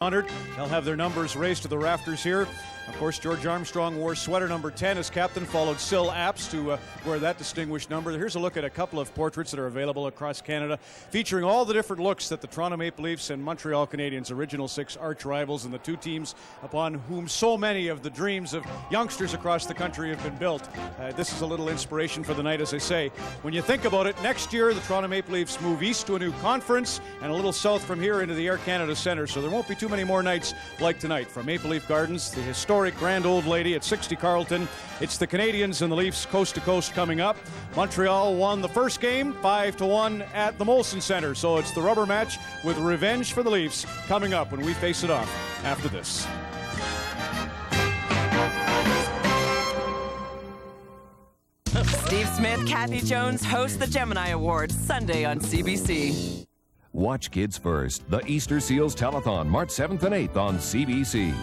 Honored. They'll have their numbers raised to the rafters here. Of course, George Armstrong wore sweater number 10 as captain, followed Sil Apps to wear that distinguished number. Here's a look at a couple of portraits that are available across Canada, featuring all the different looks that the Toronto Maple Leafs and Montreal Canadiens, original 6 arch rivals, and the two teams upon whom so many of the dreams of youngsters across the country have been built. This is a little inspiration for the night, as I say. When you think about it, next year the Toronto Maple Leafs move east to a new conference and a little south from here into the Air Canada Centre, so there won't be too many more nights like tonight. From Maple Leaf Gardens, the historic Grand Old Lady at 60 Carlton, it's the Canadiens and the Leafs coast to coast coming up. Montreal won the first game 5-1 at the Molson Centre, so it's the rubber match with revenge for the Leafs coming up when we face it off after this. Steve Smith, Kathy Jones host the Gemini Awards Sunday on CBC. Watch Kids First, the Easter Seals Telethon, March 7th and 8th on CBC.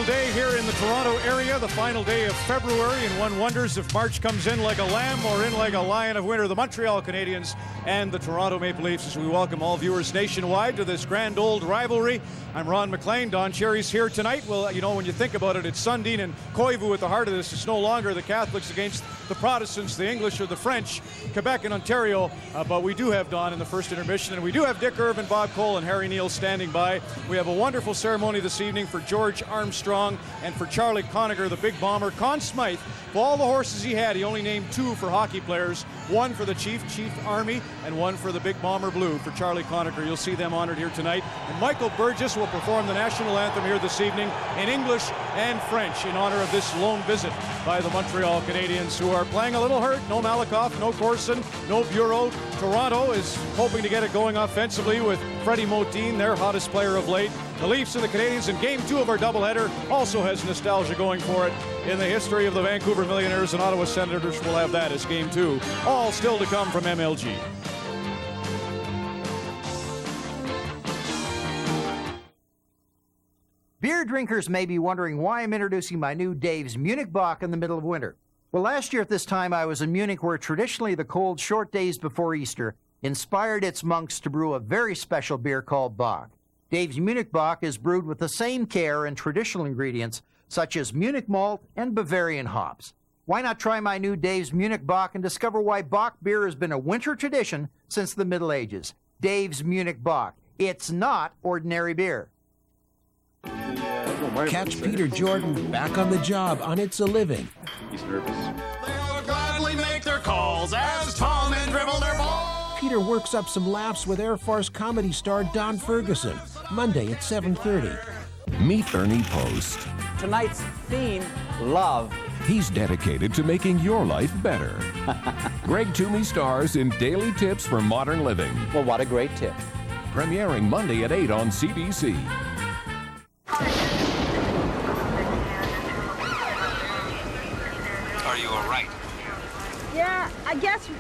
Day here in the Toronto area, the final day of February, and one wonders if March comes in like a lamb or in like a lion of winter. The Montreal Canadiens and the Toronto Maple Leafs, as we welcome all viewers nationwide to this grand old rivalry. I'm Ron McLean. Don Cherry's here tonight. Well, you know, when you think about it, it's Sundin and Koivu at the heart of this. It's no longer the Catholics against the Protestants, the English or the French, Quebec and Ontario, but we do have Don in the first intermission, and we do have Dick Irvin, Bob Cole, and Harry Neal standing by. We have a wonderful ceremony this evening for George Armstrong and for Charlie Conacher, the big bomber. Conn Smythe, of all the horses he had, he only named 2 for hockey players, one for the Chief Army and one for the big bomber blue for Charlie Conacher. You'll see them honored here tonight. And Michael Burgess will perform the national anthem here this evening in English and French in honor of this lone visit by the Montreal Canadiens, who are playing a little hurt. No Malakoff, no Corson, no Bureau. Toronto is hoping to get it going offensively with Freddie Motin, their hottest player of late. The Leafs and the Canadiens in Game 2 of our doubleheader also has nostalgia going for it. In the history of the Vancouver Millionaires and Ottawa Senators, we'll have that as Game 2. All still to come from MLG. Beer drinkers may be wondering why I'm introducing my new Dave's Munich Bock in the middle of winter. Well, last year at this time I was in Munich, where traditionally the cold, short days before Easter inspired its monks to brew a very special beer called Bock. Dave's Munich Bock is brewed with the same care and traditional ingredients such as Munich malt and Bavarian hops. Why not try my new Dave's Munich Bock and discover why Bock beer has been a winter tradition since the Middle Ages? Dave's Munich Bock. It's not ordinary beer. Catch Peter Jordan back on the job on It's a Living. He's nervous. They'll gladly make their calls as tall men dribble their ball. Peter works up some laughs with Air Force comedy star Don Ferguson, Monday at 7:30. Meet Ernie Post. Tonight's theme, love. He's dedicated to making your life better. Greg Toomey stars in Daily Tips for Modern Living. Well, what a great tip. Premiering Monday at 8 on CBC. Are you all right? Yeah, I guess there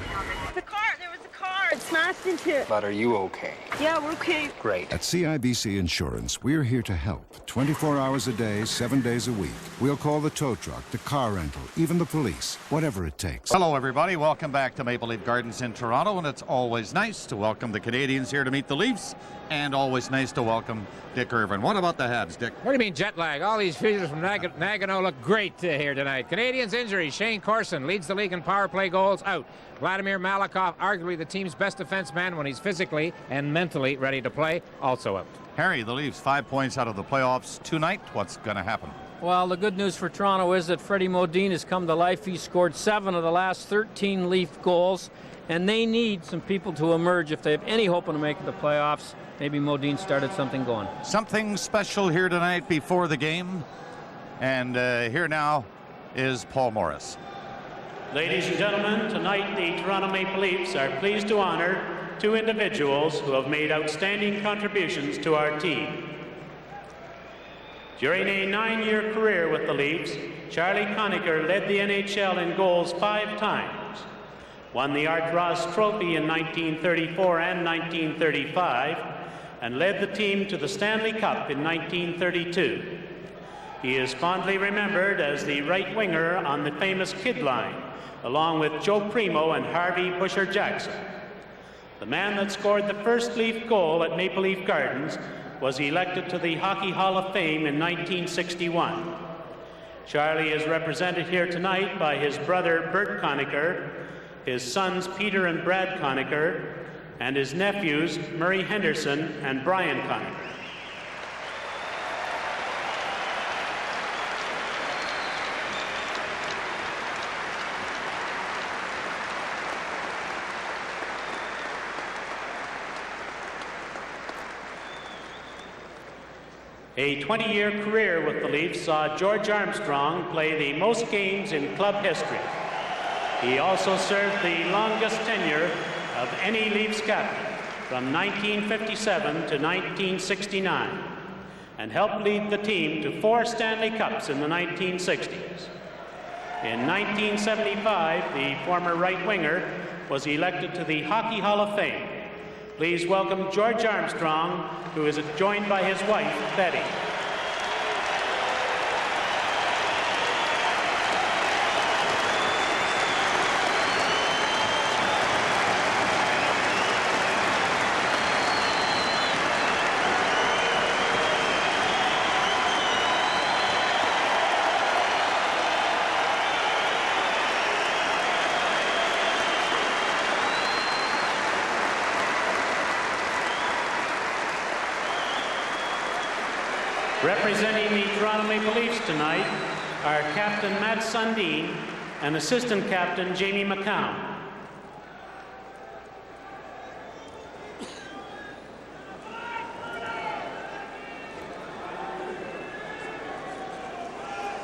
was a car. It smashed into it. But are you okay? Yeah, we're okay. Great. At CIBC Insurance, we're here to help. 24 hours a day, 7 days a week. We'll call the tow truck, the car rental, even the police, whatever it takes. Hello, everybody. Welcome back to Maple Leaf Gardens in Toronto, and it's always nice to welcome the Canadiens here to meet the Leafs, and always nice to welcome Dick Irvin. What about the Habs, Dick? What do you mean jet lag? All these visitors from Nagano look great here tonight. Canadiens injury. Shane Corson leads the league in power play goals, out. Vladimir Malakoff, arguably the team's best defense man when he's physically and mentally ready to play, also out. Harry, the Leafs 5 points out of the playoffs tonight. What's going to happen? Well, the good news for Toronto is that Freddie Modin has come to life. He scored 7 of the last 13 Leaf goals, and they need some people to emerge if they have any hope of making the playoffs. Maybe Modin started something going. Something special here tonight before the game, and here now is Paul Morris. Ladies and gentlemen, tonight the Toronto Maple Leafs are pleased to honor 2 individuals who have made outstanding contributions to our team. During a 9-year career with the Leafs, Charlie Conacher led the NHL in goals 5 times, won the Art Ross Trophy in 1934 and 1935, and led the team to the Stanley Cup in 1932. He is fondly remembered as the right winger on the famous Kid line, along with Joe Primo and Harvey Busher Jackson. The man that scored the first Leaf goal at Maple Leaf Gardens was elected to the Hockey Hall of Fame in 1961. Charlie is represented here tonight by his brother Bert Conacher, his sons Peter and Brad Conacher, and his nephews Murray Henderson and Brian Conacher. A 20-year career with the Leafs saw George Armstrong play the most games in club history. He also served the longest tenure of any Leafs captain from 1957 to 1969 and helped lead the team to 4 Stanley Cups in the 1960s. In 1975, the former right winger was elected to the Hockey Hall of Fame. Please welcome George Armstrong, who is joined by his wife, Betty. Representing the Toronto Maple Leafs tonight are Captain Matt Sundin and Assistant Captain Jamie McCown.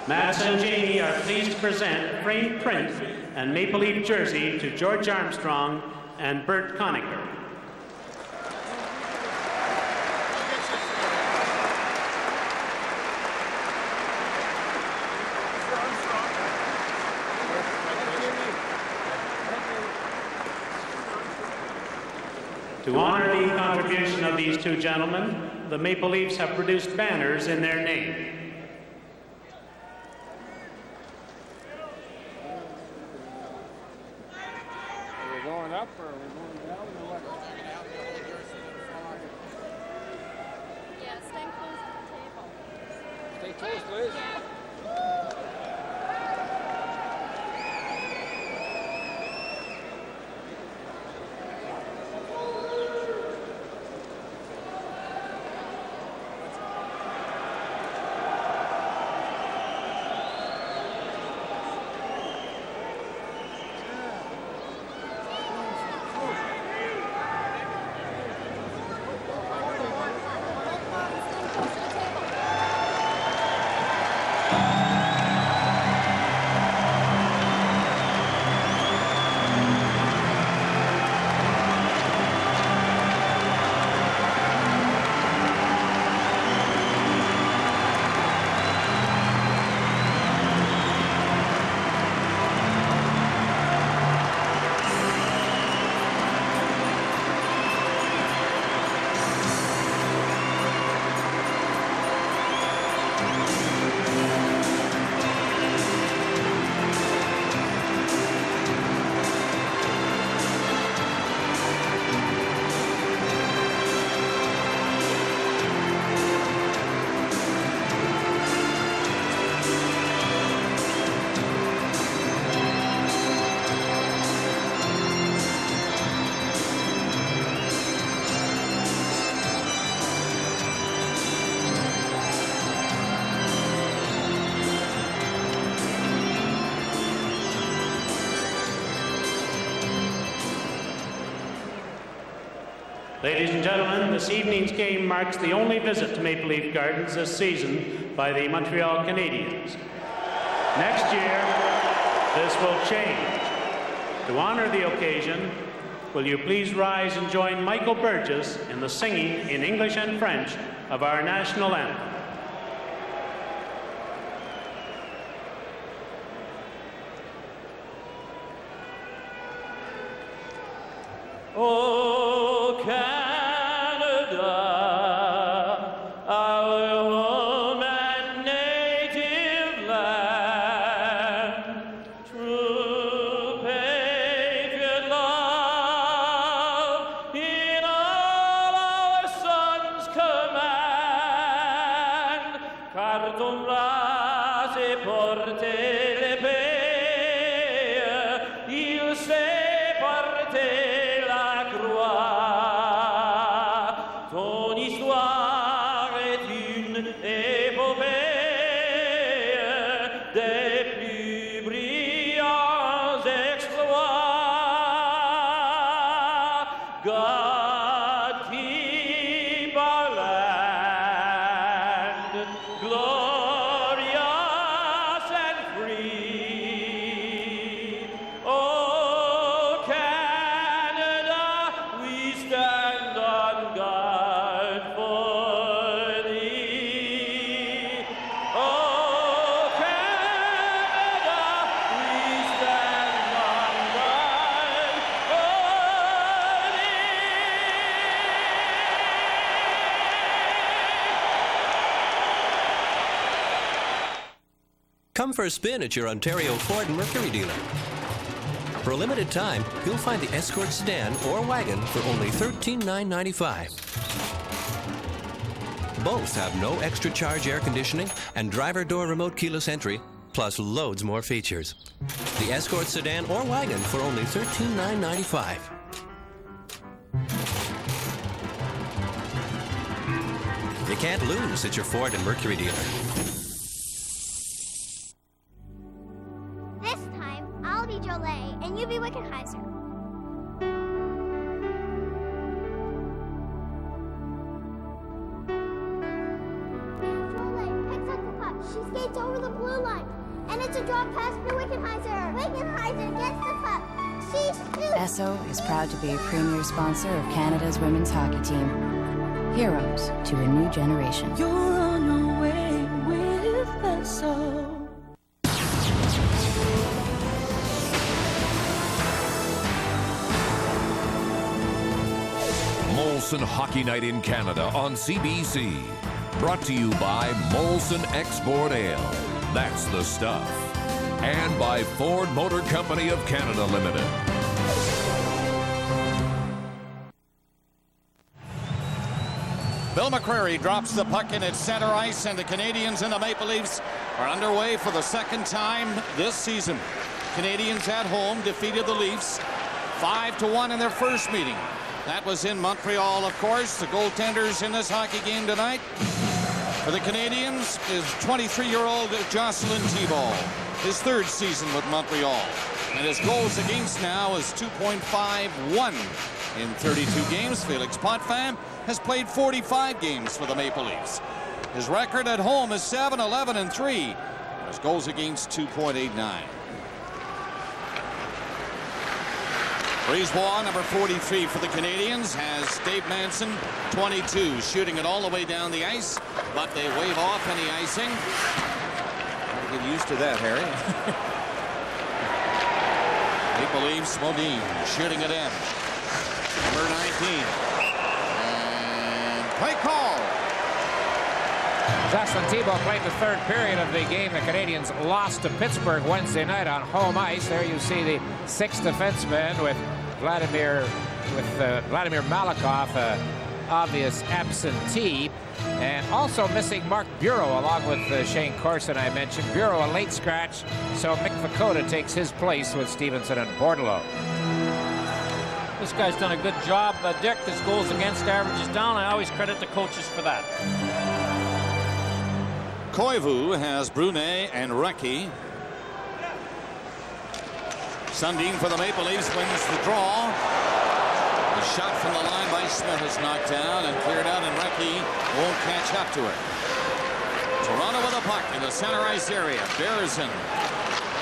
Matt and Jamie are pleased to present framed print and Maple Leaf jersey to George Armstrong and Bert Conacher. To honor the contribution of these 2 gentlemen, the Maple Leafs have produced banners in their name. Are we going up or are we going down or what? Yeah, stay close to the table. Stay close, please. Ladies and gentlemen, this evening's game marks the only visit to Maple Leaf Gardens this season by the Montreal Canadiens. Next year, this will change. To honor the occasion, will you please rise and join Michael Burgess in the singing in English and French of our national anthem. Oh, Canada, our home and native land, true patriot love in all our sons' command, car ton bras et porter l'épée, il sait porter la croix. Ton histoire est une épopée des plus brillants exploits. God keep our land glorious and free. Oh, Canada, we stand on guard for thee. Oh, Canada, we stand on guard for Come for a spin at your Ontario Ford and Mercury dealer. For a limited time, you'll find the Escort sedan or wagon for only $13,995. Both have no extra charge air conditioning and driver door remote keyless entry, plus loads more features. The Escort sedan or wagon for only $13,995. You can't lose at your Ford and Mercury dealer. This time, I'll be Jolie, and you be Wickenheiser. Jolie picks up the puck. She skates over the blue line, and it's a drop pass for Wickenheiser. Wickenheiser gets the puck. She shoots. Esso is proud to be a premier sponsor of Canada's women's hockey team. Heroes to a new generation. You're on your way with Esso. Molson Hockey Night in Canada on CBC. Brought to you by Molson Export Ale. That's the stuff. And by Ford Motor Company of Canada Limited. Bill McCreary drops the puck in at center ice, and the Canadians and the Maple Leafs are underway for the second time this season. Canadians at home defeated the Leafs 5-1 in their first meeting. That was in Montreal, of course. The goaltenders in this hockey game tonight for the Canadians is 23-year-old Jocelyn Thibault, his third season with Montreal. And his goals against now is 2.51 in 32 games. Felix Potvin has played 45 games for the Maple Leafs. His record at home is 7-11-3. His goals against 2.89. Brisebois, number 43 for the Canadians, has Dave Manson, 22, shooting it all the way down the ice, but they wave off any icing. Get used to that, Harry. Maple Leafs, Modine shooting it in. Number 19. And play call. Jocelyn Thibault played the third period of the game. The Canadians lost to Pittsburgh Wednesday night on home ice. There you see the sixth defenseman with Vladimir Malakoff, obvious absentee, and also missing Mark Bureau along with Shane Corson, I mentioned. Bureau a late scratch, so Mick Vakota takes his place with Stevenson and Bordelot. This guy's done a good job, Dick. His goals against average is down. I always credit the coaches for that. Koivu has Brunet and Recchi. Sundin for the Maple Leafs wins the draw. The shot from the line by Smith is knocked down and cleared out, and Recchi won't catch up to it. Toronto with a puck in the center ice area. Beresin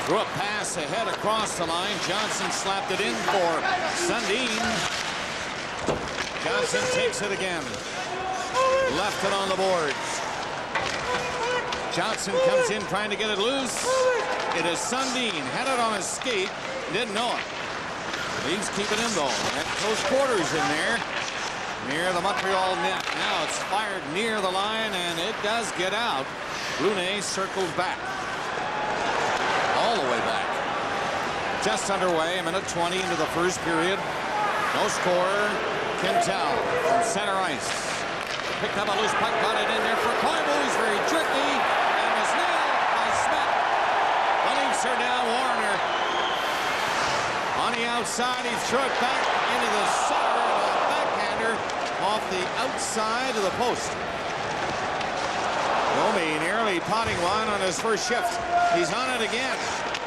threw a pass ahead across the line. Johnson slapped it in for Sundin. Johnson takes it again. Left it on the boards. Johnson comes in trying to get it loose. It is Sundin. Had it on his skate. Didn't know it. Leafs keep it in though. At close quarters in there. Near the Montreal net. Now it's fired near the line, and it does get out. Brunet circles back. All the way back. Just underway, a minute 20 into the first period. No scorer. Quintal from center ice. Picked up a loose puck, got it in there for Koivu. He's very tricky, and is nailed by Smith. The Leafs are down. Warner on the outside. He threw it back into the center of a backhander off the outside of the post. Domi nearly potting one on his first shift. He's on it again.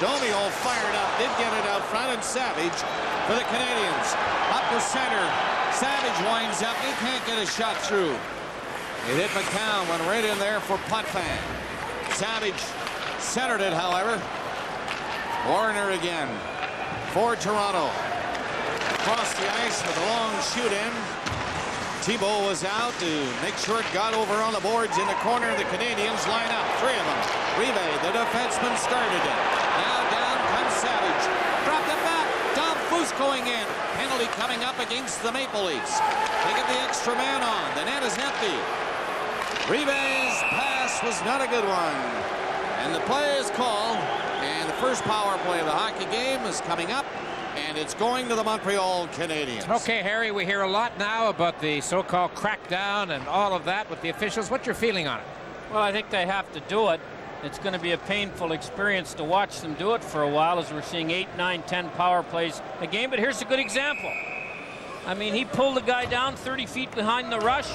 Domi all fired up. Did get it out front, and Savage for the Canadians. Up the center. Savage winds up. He can't get a shot through. It hit McCown, went right in there for Potvin. Savage centered it, however. Warner again for Toronto. Across the ice with a long shoot in. Thibault was out to make sure it got over on the boards in the corner. The Canadians line up, three of them. Rive, the defenseman, started it. Now down comes Savage. Dropped it back. Dom Foose going in. Penalty coming up against the Maple Leafs. They get the extra man on. The net is empty. Rive's pass was not a good one. And the play is called. And the first power play of the hockey game is coming up. And it's going to the Montreal Canadiens. Okay, Harry, we hear a lot now about the so-called crackdown and all of that with the officials. What's your feeling on it? Well, I think they have to do it. It's going to be a painful experience to watch them do it for a while, as we're seeing 8, 9, 10 power plays a game. But here's a good example. I mean, he pulled the guy down 30 feet behind the rush,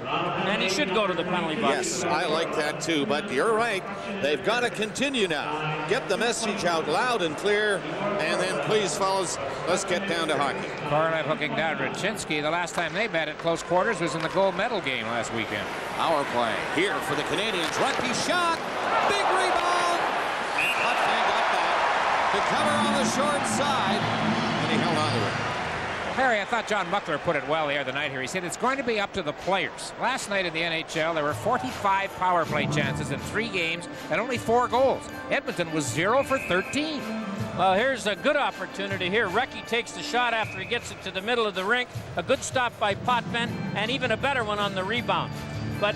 and he should go to the penalty box. Yes, I like that too, but you're right. They've got to continue now. Get the message out loud and clear, and then please, fellas, let's get down to hockey. Korolev hooking down Raczynski. The last time they met at close quarters was in the gold medal game last weekend. Power play here for the Canadians. Rucky shot. Big rebound. And Potvin got that to cover on the short side, and he held on to it. Harry, I thought John Muckler put it well the other night here. He said it's going to be up to the players. Last night in the NHL, there were 45 power play chances in 3 games and only 4 goals. Edmonton was 0 for 13. Well, here's a good opportunity here. Recchi takes the shot after he gets it to the middle of the rink. A good stop by Potvin, and even a better one on the rebound. But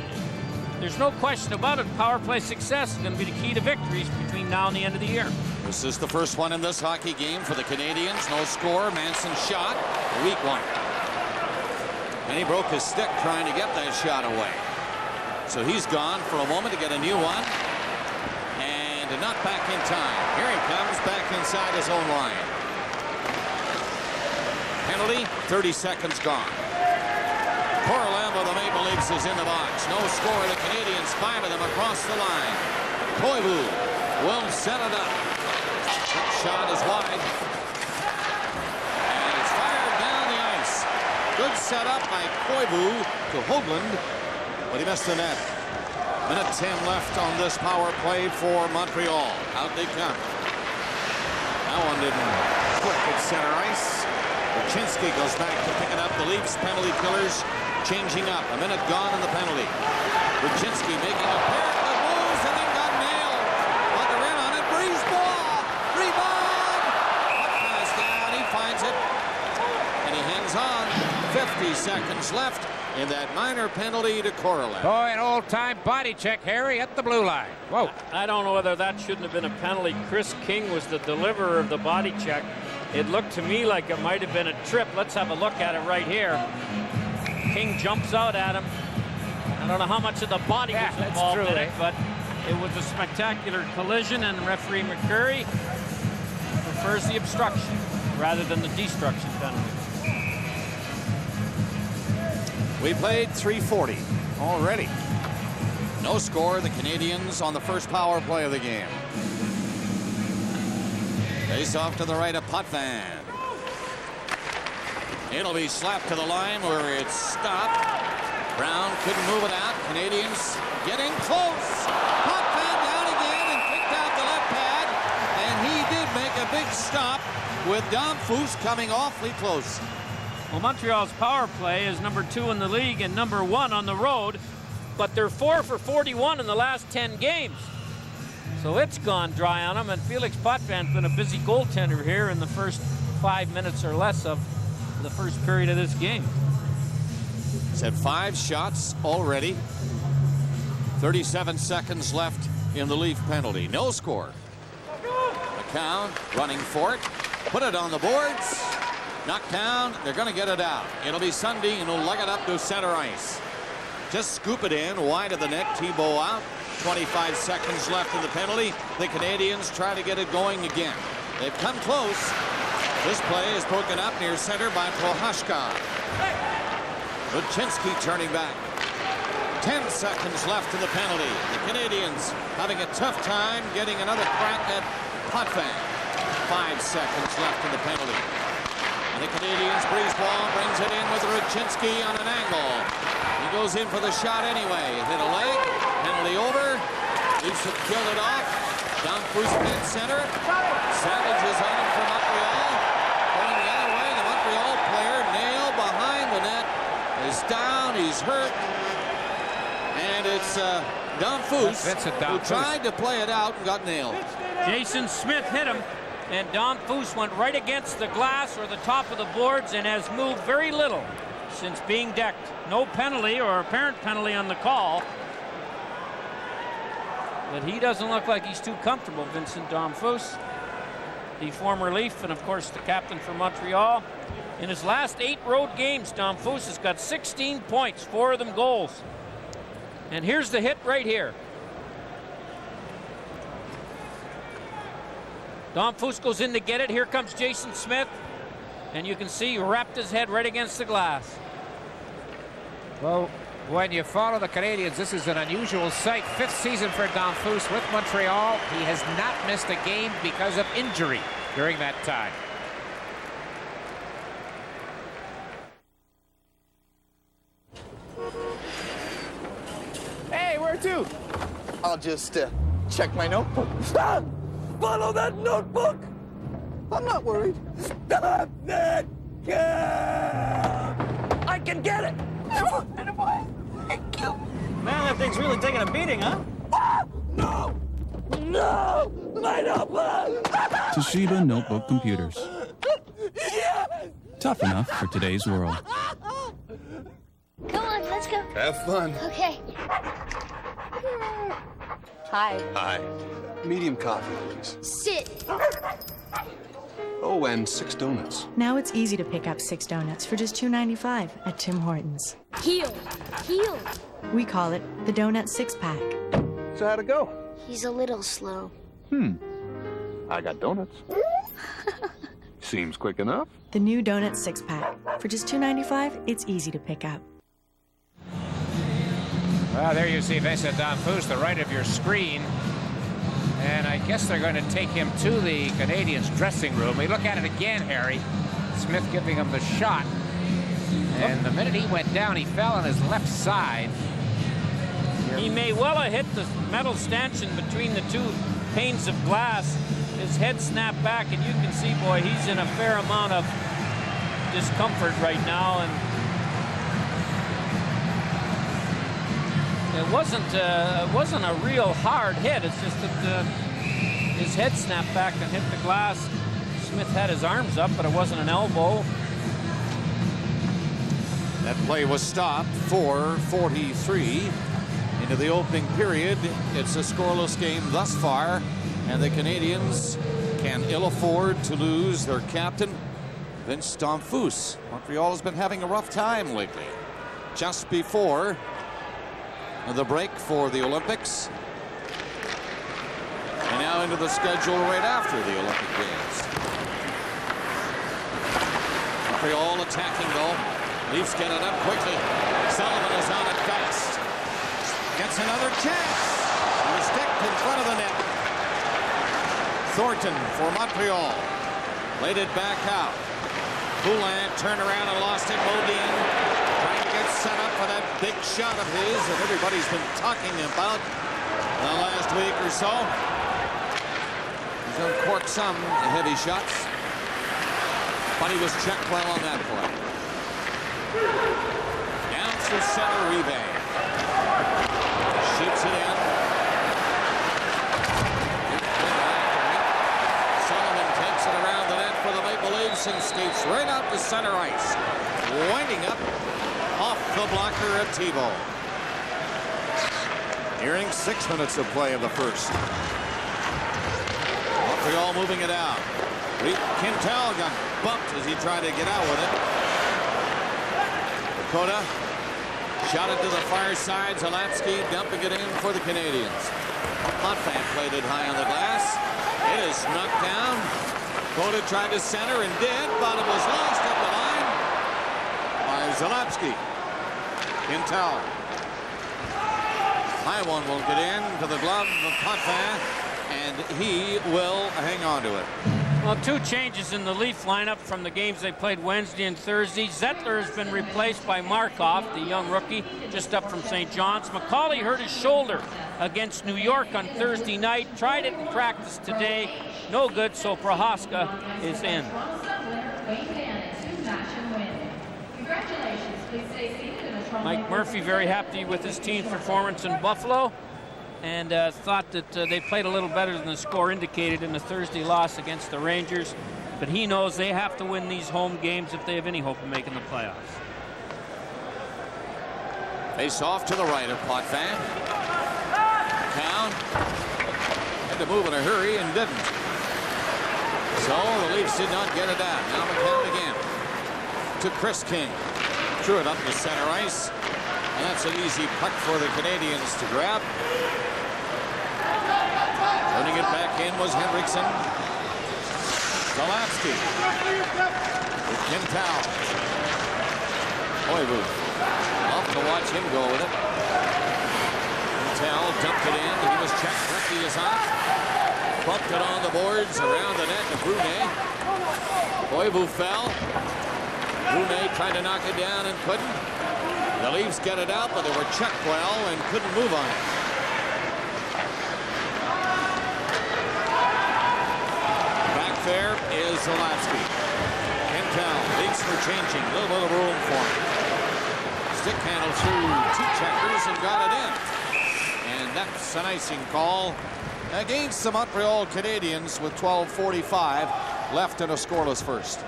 there's no question about it. Power play success is going to be the key to victories between now and the end of the year. This is the first one in this hockey game for the Canadians. No score. Manson shot. A weak one. And he broke his stick trying to get that shot away. So he's gone for a moment to get a new one. And not back in time. Here he comes back inside his own line. Penalty. 30 seconds gone. Korolev of the Maple Leafs is in the box. No score. The Canadians, 5 of them across the line. Koivu will set it up. That shot is wide. And it's fired down the ice. Good setup by Koivu to Hoagland, but he missed the net. Minute 10 left on this power play for Montreal. Out they come. That one didn't click at center ice. Raczynski goes back to picking up the Leafs penalty killers. Changing up. A minute gone in the penalty. Raczynski making a pair of moves and then got nailed. But they're in on it. Breeze ball. Rebound. Pass down. He finds it. And he hangs on. 50 seconds left in that minor penalty to Korolev. Boy, an old-time body check, Harry, at the blue line. Whoa. I don't know whether that shouldn't have been a penalty. Chris King was the deliverer of the body check. It looked to me like it might have been a trip. Let's have a look at it right here. King jumps out at him. I don't know how much of the body was involved in it, but it was a spectacular collision, and referee McCurry prefers the obstruction rather than the destruction penalty. We played 3:40 already. No score. The Canadians on the first power play of the game. Face off to the right of Potvin. It'll be slapped to the line where it's stopped. Brown couldn't move it out. Canadians getting close. Potvin down again and picked out the left pad. And he did make a big stop with Dom Foose coming awfully close. Well, Montreal's power play is number 2 in the league and number 1 on the road, but they're 4 for 41 in the last 10 games. So it's gone dry on them, and Felix Potvin's been a busy goaltender here in the first 5 minutes or less of the first period of this game. He's had 5 shots already. 37 seconds left in the Leaf penalty. No score. McCown running for it. Put it on the boards. Knocked down. They're going to get it out. It'll be Sundin who'll lug it up to center ice. Just scoop it in wide of the net. Thibault out. 25 seconds left in the penalty. The Canadians try to get it going again. They've come close. This play is broken up near center by Prohashka. Rudchinski turning back. 10 seconds left in the penalty. The Canadians having a tough time getting another crack at Potvin. 5 seconds left in the penalty. And the Canadians, Brisebois brings it in with Rudchinski on an angle. He goes in for the shot anyway. Hit a leg. Penalty over. Leafs have killed it off. Down through mid center. Savage is on him for Montreal. Going the other way. The Montreal player, Nail behind the net, is down. He's hurt. And it's Don Foose who tried to play it out and got nailed. Jason Smith hit him, and Don Foose went right against the glass or the top of the boards and has moved very little since being decked. No penalty or apparent penalty on the call. But he doesn't look like he's too comfortable, Vincent Don Foose, the former Leaf and, of course, the captain for Montreal. In his last 8 road games, Don Foose has got 16 points, 4 of them goals. And here's the hit right here. Don Foose goes in to get it. Here comes Jason Smith. And you can see he wrapped his head right against the glass. Well, when you follow the Canadians, this is an unusual sight. 5th season for Don Foose with Montreal. He has not missed a game because of injury during that time. Hey, where to? I'll just check my notebook. Stop! Follow that notebook! I'm not worried. Stop that gun! I can get it! Thank you. Man, that thing's really taking a beating, huh? Ah! No! No! My notebook! Toshiba Notebook Computers. Yes! Tough enough for today's world. Come on, let's go. Have fun. Okay. Hi. Hi. Medium coffee, please. Sit. Oh, and 6 donuts. Now it's easy to pick up 6 donuts for just $2.95 at Tim Hortons. Heel. Heel. We call it the Donut 6-pack. So how'd it go? He's a little slow. I got donuts. Seems quick enough. The new Donut 6-pack. For just $2.95, it's easy to pick up. Well, there you see Vincent Don Foose, the right of your screen. And I guess they're going to take him to the Canadiens' dressing room. We look at it again, Harry. Smith giving him the shot. And the minute he went down, he fell on his left side. He may well have hit the metal stanchion between the 2 panes of glass. His head snapped back, and you can see, boy, he's in a fair amount of discomfort right now. And it wasn't a real hard hit. It's just that his head snapped back and hit the glass. Smith had his arms up, but it wasn't an elbow. That play was stopped. 4:43 into the opening period. It's a scoreless game thus far, and the Canadians can ill afford to lose their captain, Vince Don Foose. Montreal has been having a rough time lately. Just before the break for the Olympics, and now into the schedule right after the Olympic Games. Montreal attacking though. Leafs get it up quickly. Sullivan is on it fast. Gets another chance. On the stick in front of the net. Thornton for Montreal. Laid it back out. Poulin turned around and lost it. Modine trying to get set up for that big shot of his that everybody's been talking about the last week or so. He's uncorked some heavy shots, but he was checked well on that play. Down through center, rebound. Shoots it in. Sullivan takes it around the net for the Maple Leafs. Anderson skates right out to center ice. Winding up off the blocker at Tebow. Nearing 6 minutes of play of the first. Montreal moving it out. Quintal got bumped as he tried to get out with it. Dakota shot it to the far side. Zalapsky dumping it in for the Canadians. Potvin played it high on the glass. It is knocked down. Dakota tried to center and did, but it was lost up the line by Zalapsky. Quintal. High one will get in to the glove of Potvin, and he will hang on to it. Well, 2 changes in the Leaf lineup from the games they played Wednesday and Thursday. Zettler has been replaced by Markov, the young rookie, just up from St. John's. McCauley hurt his shoulder against New York on Thursday night. Tried it in practice today. No good, so Prohaska is in. Mike Murphy very happy with his team's performance in Buffalo, and thought that they played a little better than the score indicated in the Thursday loss against the Rangers. But he knows they have to win these home games if they have any hope of making the playoffs. Face off to the right of Potvin. Town had to move in a hurry and didn't. So the Leafs did not get it out. Now McCann again to Chris King. Threw it up to center ice. And that's an easy puck for the Canadians to grab. Turning it back in was Henriksen. Zalapsky with Quintal. Koivu. Off to watch him go with it. Quintal dumped it in. He was checked. Recchi is off. Bumped it on the boards around the net of Brunet. Koivu fell. Brunet tried to knock it down and couldn't. The Leafs get it out, but they were checked well and couldn't move on it. Back there is Zalapsky. Quintal leads for changing. A little bit of room for him. Stick handle through 2 checkers and got it in. And that's an icing call against the Montreal Canadiens with 12:45 left in a scoreless first.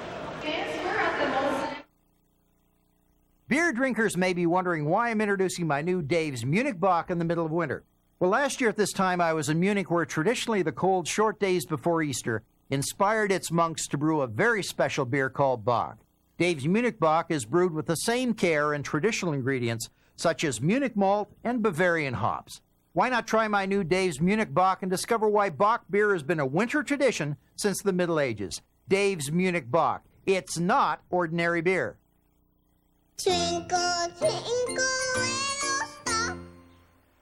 Beer drinkers may be wondering why I'm introducing my new Dave's Munich Bock in the middle of winter. Well, last year at this time I was in Munich, where traditionally the cold, short days before Easter inspired its monks to brew a very special beer called Bock. Dave's Munich Bock is brewed with the same care and traditional ingredients such as Munich malt and Bavarian hops. Why not try my new Dave's Munich Bock and discover why Bock beer has been a winter tradition since the Middle Ages? Dave's Munich Bock. It's not ordinary beer. Twinkle, twinkle, little star,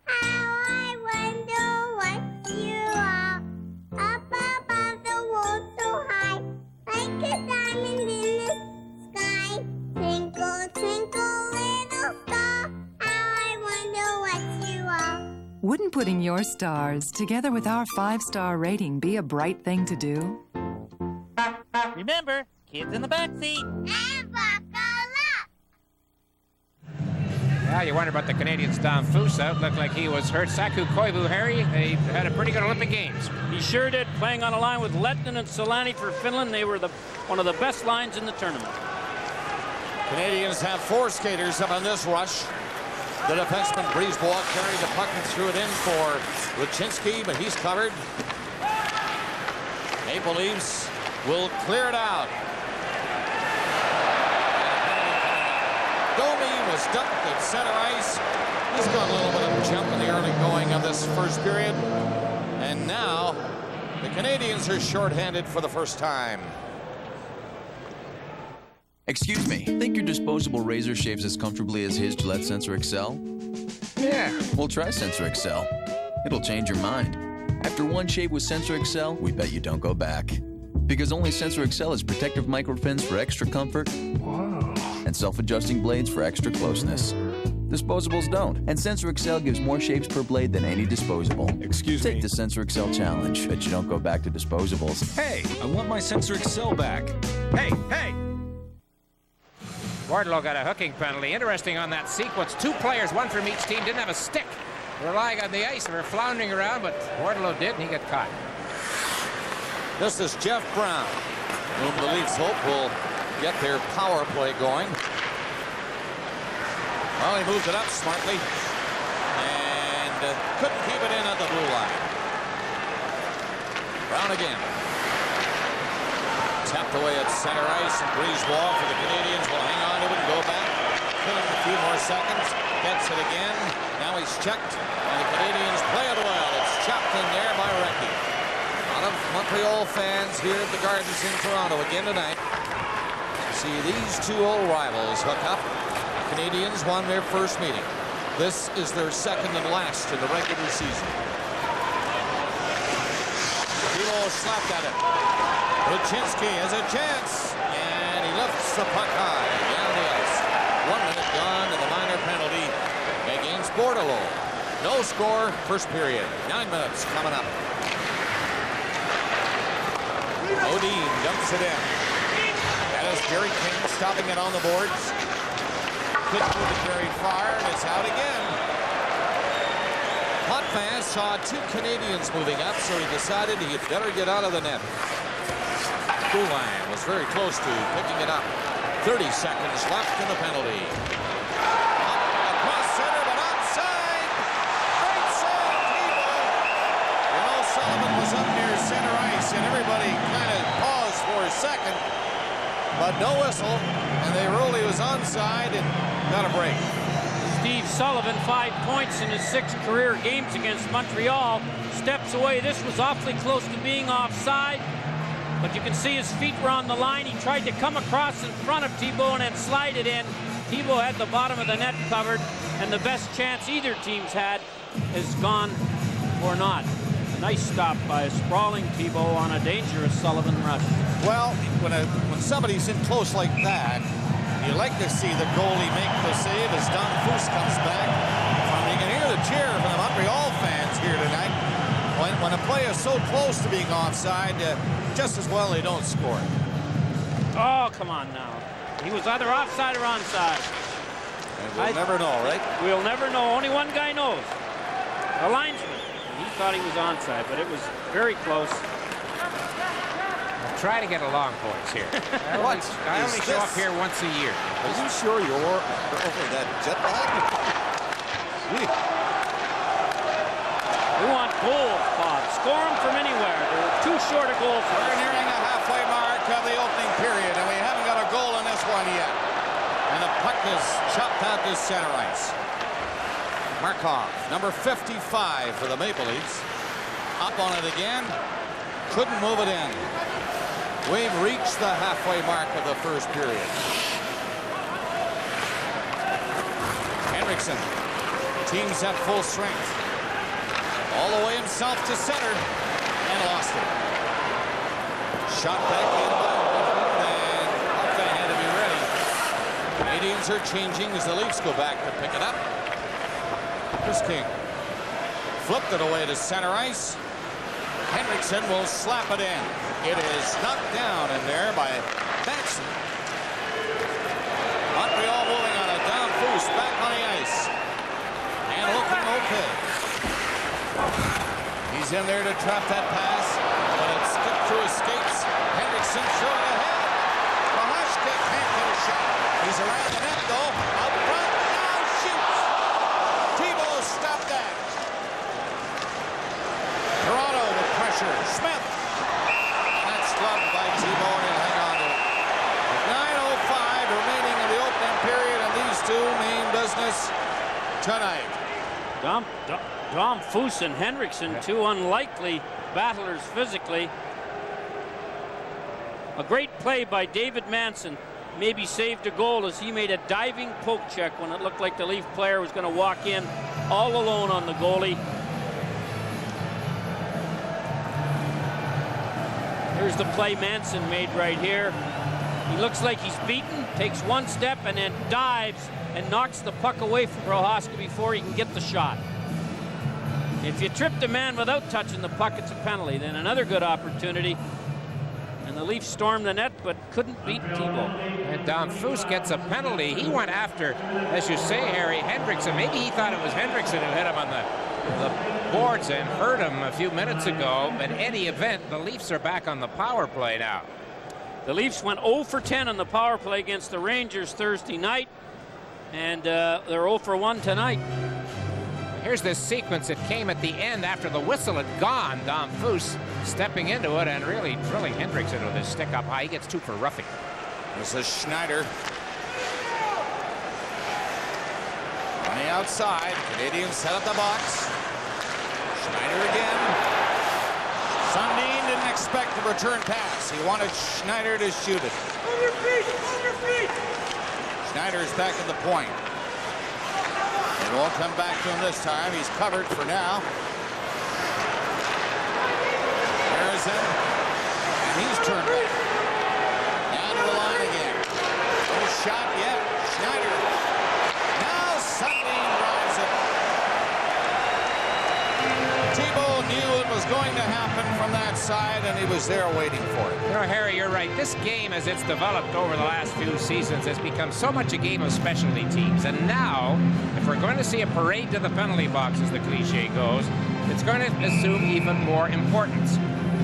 how I wonder what you are. Up above the world so high, like a diamond in the sky. Twinkle, twinkle, little star, how I wonder what you are. Wouldn't putting your stars together with our 5-star rating be a bright thing to do? Remember, kids in the back seat. And buckle up. Yeah, you wonder about the Canadians' Dom Foose out. Looked like he was hurt. Saku Koivu, Harry, they had a pretty good Olympic Games. He sure did, playing on a line with Lehtinen and Solani for Finland. They were one of the best lines in the tournament. Canadians have 4 skaters up on this rush. The defenseman Brisebois carried the puck and threw it in for Luczynski, but he's covered. Maple Leafs will clear it out. Domi was dumped at center ice. He's got a little bit of a jump in the early going of this first period. And now the Canadians are shorthanded for the first time. Excuse me, think your disposable razor shaves as comfortably as his Gillette Sensor XL? Yeah, well, try Sensor XL. It'll change your mind. After one shave with Sensor XL, we bet you don't go back. Because only Sensor XL has protective microfins for extra comfort. Whoa. And self-adjusting blades for extra closeness. Disposables don't, and Sensor XL gives more shaves per blade than any disposable. Excuse me. Take the Sensor XL challenge. Bet you don't go back to disposables. Hey, I want my Sensor XL back. Hey, hey! Wardlow got a hooking penalty. Interesting on that sequence. 2 players, one from each team, didn't have a stick. Relying on the ice. They were floundering around, but Wardlow did, and he got caught. This is Jeff Brown. whom the Leafs hope will get their power play going. Well, he moved it up smartly and couldn't keep it in at the blue line. Brown again. Tapped away at center ice, and Brisebois for the Canadians will hang on to it and go back. Killing a few more seconds. Gets it again. Now he's checked, and the Canadians play it well. It's chopped in there by Recchi. A lot of Montreal fans here at the Gardens in Toronto again tonight. See these two old rivals hook up. The Canadians won their first meeting. This is their second and last in the regular season. Timo slapped at it. Ruchinski has a chance, and he lifts the puck high down the ice. 1 minute gone to the minor penalty against Bordelot. No score, first period. 9 minutes coming up. Modin dumps it in. That is Jerry King stopping it on the boards. Couldn't move it very far, and it's out again. Potvin saw two Canadians moving up, so he decided he'd better get out of the net. Poulin was very close to picking it up. 30 seconds left in the penalty. Across center, but outside. Great save, Tebow. You know, Sullivan was up near center ice, and everybody kind of paused for a second, but no whistle, and they ruled he was onside and got a break. Steve Sullivan, 5 points in his 6 career games against Montreal. Steps away. This was awfully close to being offside. But you can see his feet were on the line. He tried to come across in front of Tebow and then slide it in. Tebow had the bottom of the net covered, and the best chance either team's had is gone or not. A nice stop by a sprawling Tebow on a dangerous Sullivan rush. Well, when somebody's in close like that, you like to see the goalie make the save as Don Foose comes back. You can hear the cheer from the Montreal fans here tonight. When a play is so close to being offside, just as well they don't score. Oh, come on now. He was either offside or onside. And we'll never know, right? We'll never know. Only one guy knows. The linesman. He thought he was onside, but it was very close. I'll try to get along, boys, here. I only show up here once a year. Are you sure you're over that jet lag? We want goals, Bob. Score them from anywhere. They're too short of goals. We're nearing the halfway mark of the opening period, and we haven't got a goal in this one yet. And the puck is chopped out to center ice. Markov, number 55 for the Maple Leafs. Up on it again. Couldn't move it in. We've reached the halfway mark of the first period. Henriksen. Team's at full strength. All the way himself to center and lost it. Shot back in by Wolfman, and Potvin had to be ready. Canadians are changing as the Leafs go back to pick it up. Here's King. Flipped it away to center ice. Henriksen will slap it in. It is knocked down in there by Batson. Montreal moving on a down boost back on the ice. And looking okay. He's in there to trap that pass, but it skipped through his skates. Henriksen short ahead. Mahashka can't get a shot. He's around the net, though. Out front, now shoots. Tebow stopped that. Toronto with pressure. Smith. That's gloved by Tebow, and he'll hang on to it. 9:05 remaining in the opening period, and these two mean business tonight. Dom Foose and Henriksen, two unlikely battlers physically. A great play by David Manson. Maybe saved a goal as he made a diving poke check when it looked like the Leaf player was going to walk in all alone on the goalie. Here's the play Manson made right here. He looks like he's beaten, takes one step and then dives and knocks the puck away from Prohaska before he can get the shot. If you tripped a man without touching the puck, it's a penalty. Then another good opportunity. And the Leafs stormed the net, but couldn't beat Tebow. And Dom Foose gets a penalty. He went after, as you say, Harry, Henriksen. Maybe he thought it was Henriksen who hit him on the boards and hurt him a few minutes ago. But in any event, the Leafs are back on the power play now. The Leafs went 0 for 10 on the power play against the Rangers Thursday night, and they're 0 for 1 tonight. Here's this sequence that came at the end after the whistle had gone. Dom Foose stepping into it and really drilling Hendricks into his stick up high. He gets 2 for roughing. This is Schneider. On the outside, Canadians set up the box. Schneider again. Sundin didn't expect the return pass. He wanted Schneider to shoot it. On your feet! On your feet! Schneider's back at the point. It won't come back to him this time. He's covered for now. Harrison. And he's turned back. Down to the line again. No shot yet. Schneider. Now Sundin drives it. Thibault knew it was going to happen from that side, and he was there waiting for it. You know, Harry, you're right. This game, as it's developed over the last few seasons, has become so much a game of specialty teams. And now, if we're going to see a parade to the penalty box, as the cliche goes, it's going to assume even more importance.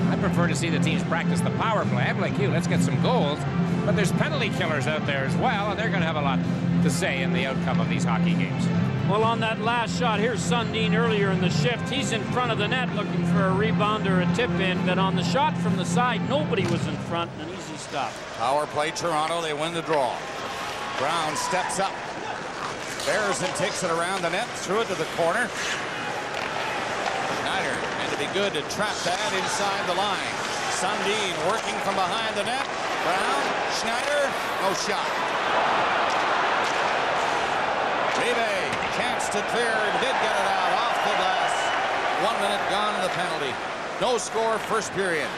I prefer to see the teams practice the power play. I'm like you, let's get some goals. But there's penalty killers out there as well, and they're going to have a lot to say in the outcome of these hockey games. Well, on that last shot, here's Sundin earlier in the shift. He's in front of the net looking for a rebound or a tip-in, but on the shot from the side, nobody was in front. An easy stop. Power play, Toronto. They win the draw. Brown steps up. Bears and takes it around the net, threw it to the corner. Schneider, and to be good to trap that inside the line. Sundin working from behind the net. Brown, Schneider, no shot. Levy, chance to clear, did get it out off the glass. 1 minute gone in the penalty. No score, first period.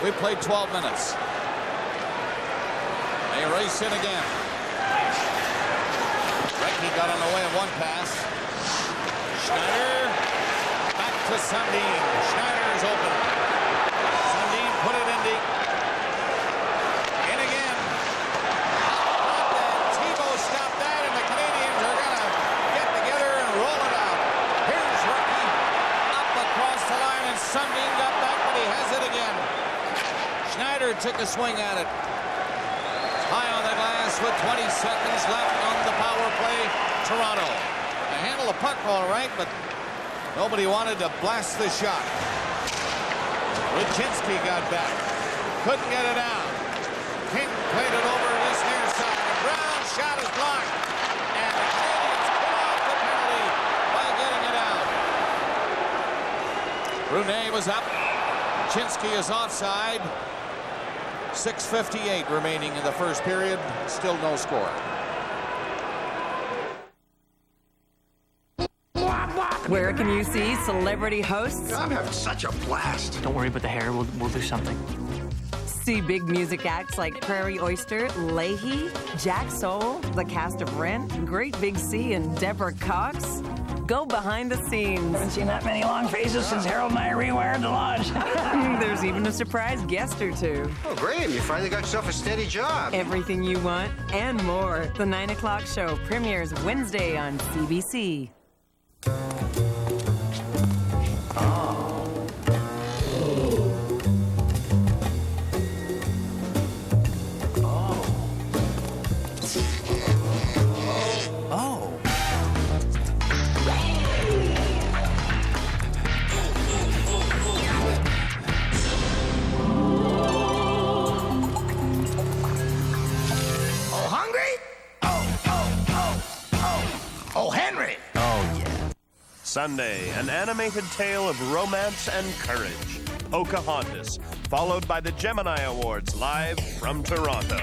We played 12 minutes. They race in again. Recchi got on the way of one pass. Schneider, back to Sundin. Schneider is open. Sundin put it in deep. In again. Thibault stopped that, and the Canadians are going to get together and roll it out. Here's Recchi up across the line, and Sundin got back, but he has it again. Schneider took a swing at it. High on the glass with 20 seconds left on the power play. Toronto. They handle the puck all right, but nobody wanted to blast the shot. Wyszynski got back. Couldn't get it down. King played it over this near side. Brown's shot is blocked. And the Canadians pull off the penalty by getting it out. Brunet was up. Wyszynski is offside. 6:58 remaining in the first period. Still no score. Where can you see celebrity hosts? I'm having such a blast. Don't worry about the hair. We'll do something. See big music acts like Prairie Oyster, Leahy, Jack Soul, the cast of Rent, Great Big Sea, and Deborah Cox. Go behind the scenes. Haven't seen that many long faces since Harold and I rewired the lodge. There's even a surprise guest or two. Oh, Graham, you finally got yourself a steady job. Everything you want and more. The 9 o'clock show premieres Wednesday on CBC. Sunday, an animated tale of romance and courage. Pocahontas, followed by the Gemini Awards live from Toronto.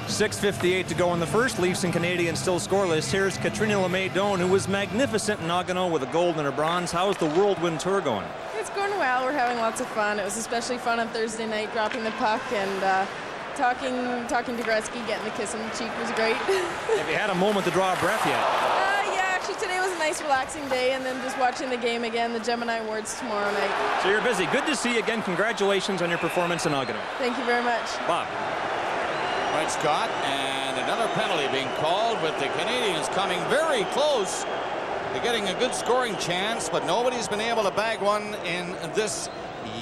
6:58 to go in the first. Leafs and Canadians still scoreless. Here's Katrina LeMay-Doan, who was magnificent in Nagano with a gold and a bronze. How's the whirlwind tour going? It's going well. We're having lots of fun. It was especially fun on Thursday night, dropping the puck and talking to Gretzky, getting the kiss on the cheek was great. Have you had a moment to draw a breath yet? Actually, today was a nice, relaxing day, and then just watching the game again, the Gemini Awards tomorrow night. So you're busy. Good to see you again. Congratulations on your performance in Nagano. Thank you very much. Bob. Right, Scott, and another penalty being called, with the Canadians coming very close to getting a good scoring chance, but nobody's been able to bag one in this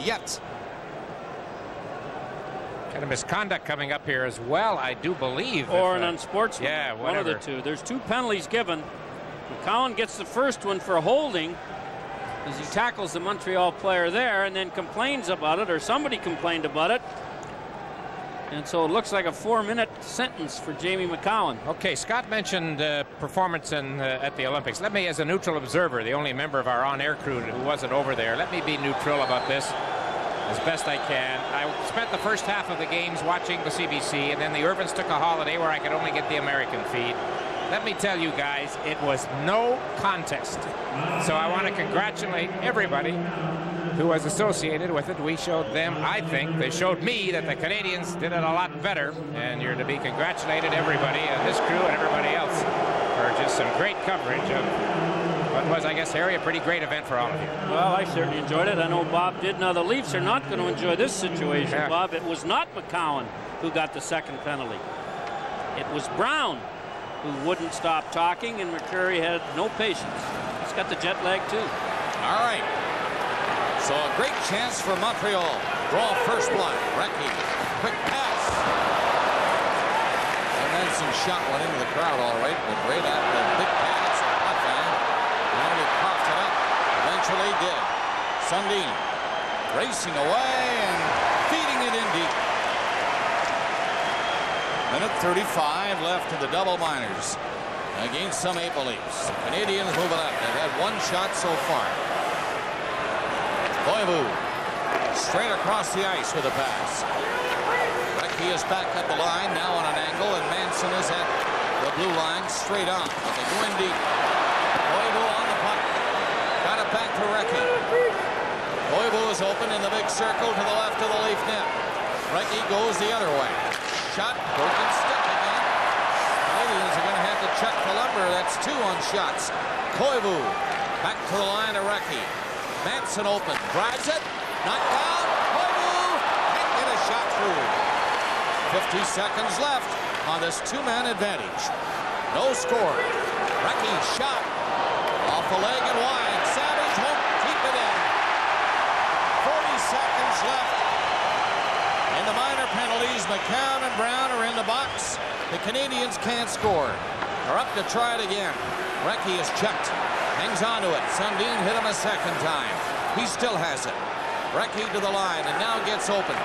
yet. Kind of misconduct coming up here as well, I do believe. Or an unsportsmanlike. Yeah, one of whatever. the two. There's 2 penalties given. McCowan gets the first one for holding as he tackles the Montreal player there and then complains about it, or somebody complained about it. And so it looks like a 4-minute sentence for Jamie McCowan. Okay, Scott mentioned performance at the Olympics. Let me, as a neutral observer, the only member of our on-air crew who wasn't over there, let me be neutral about this as best I can. I spent the first half of the games watching the CBC, and then the Irvins took a holiday where I could only get the American feed. Let me tell you guys, it was no contest. So I want to congratulate everybody who was associated with it. We showed them, I think, they showed me that the Canadians did it a lot better, and you're to be congratulated, everybody, this crew and everybody else, for just some great coverage of what was, I guess, Harry, a pretty great event for all of you. Well, I certainly enjoyed it. I know Bob did. Now, the Leafs are not going to enjoy this situation, Yeah. Bob. It was not McCowan who got the second penalty. It was Brown who wouldn't stop talking, and McCurry had no patience. He's got the jet lag, too. All right. So a great chance for Montreal. Draw first blood. Recchi. Quick pass. And Manson shot one into the crowd all right, but right at the big pass. And he coughed it up. Eventually did. Sundin racing away and feeding it in deep. Minute 35 left in the double minors against some Maple Leafs. Canadians moving up. They've had 1 shot so far. Koivu straight across the ice with a pass. Recchi is back at the line, now on an angle, and Manson is at the blue line, straight on. They go in deep. Koivu on the puck. Got it back to Recchi. Koivu is open in the big circle to the left of the Leaf net. Recchi goes the other way. Shot, broken stick again. Canadians are going to have to check the lumber. That's 2 on shots. Koivu back to the line of Recchi. Manson open, drives it, knocked down, Koivu can't get a shot through. 50 seconds left on this 2-man advantage. No score. Recchi shot off the leg and wide. Savage won't keep it in. 40 seconds left. In the minor penalties, McCown and Brown are in the box. The Canadians can't score. They're up to try it again. Recchi is checked. Hangs on to it. Sundin hit him a second time. He still has it. Recchi to the line and now gets open.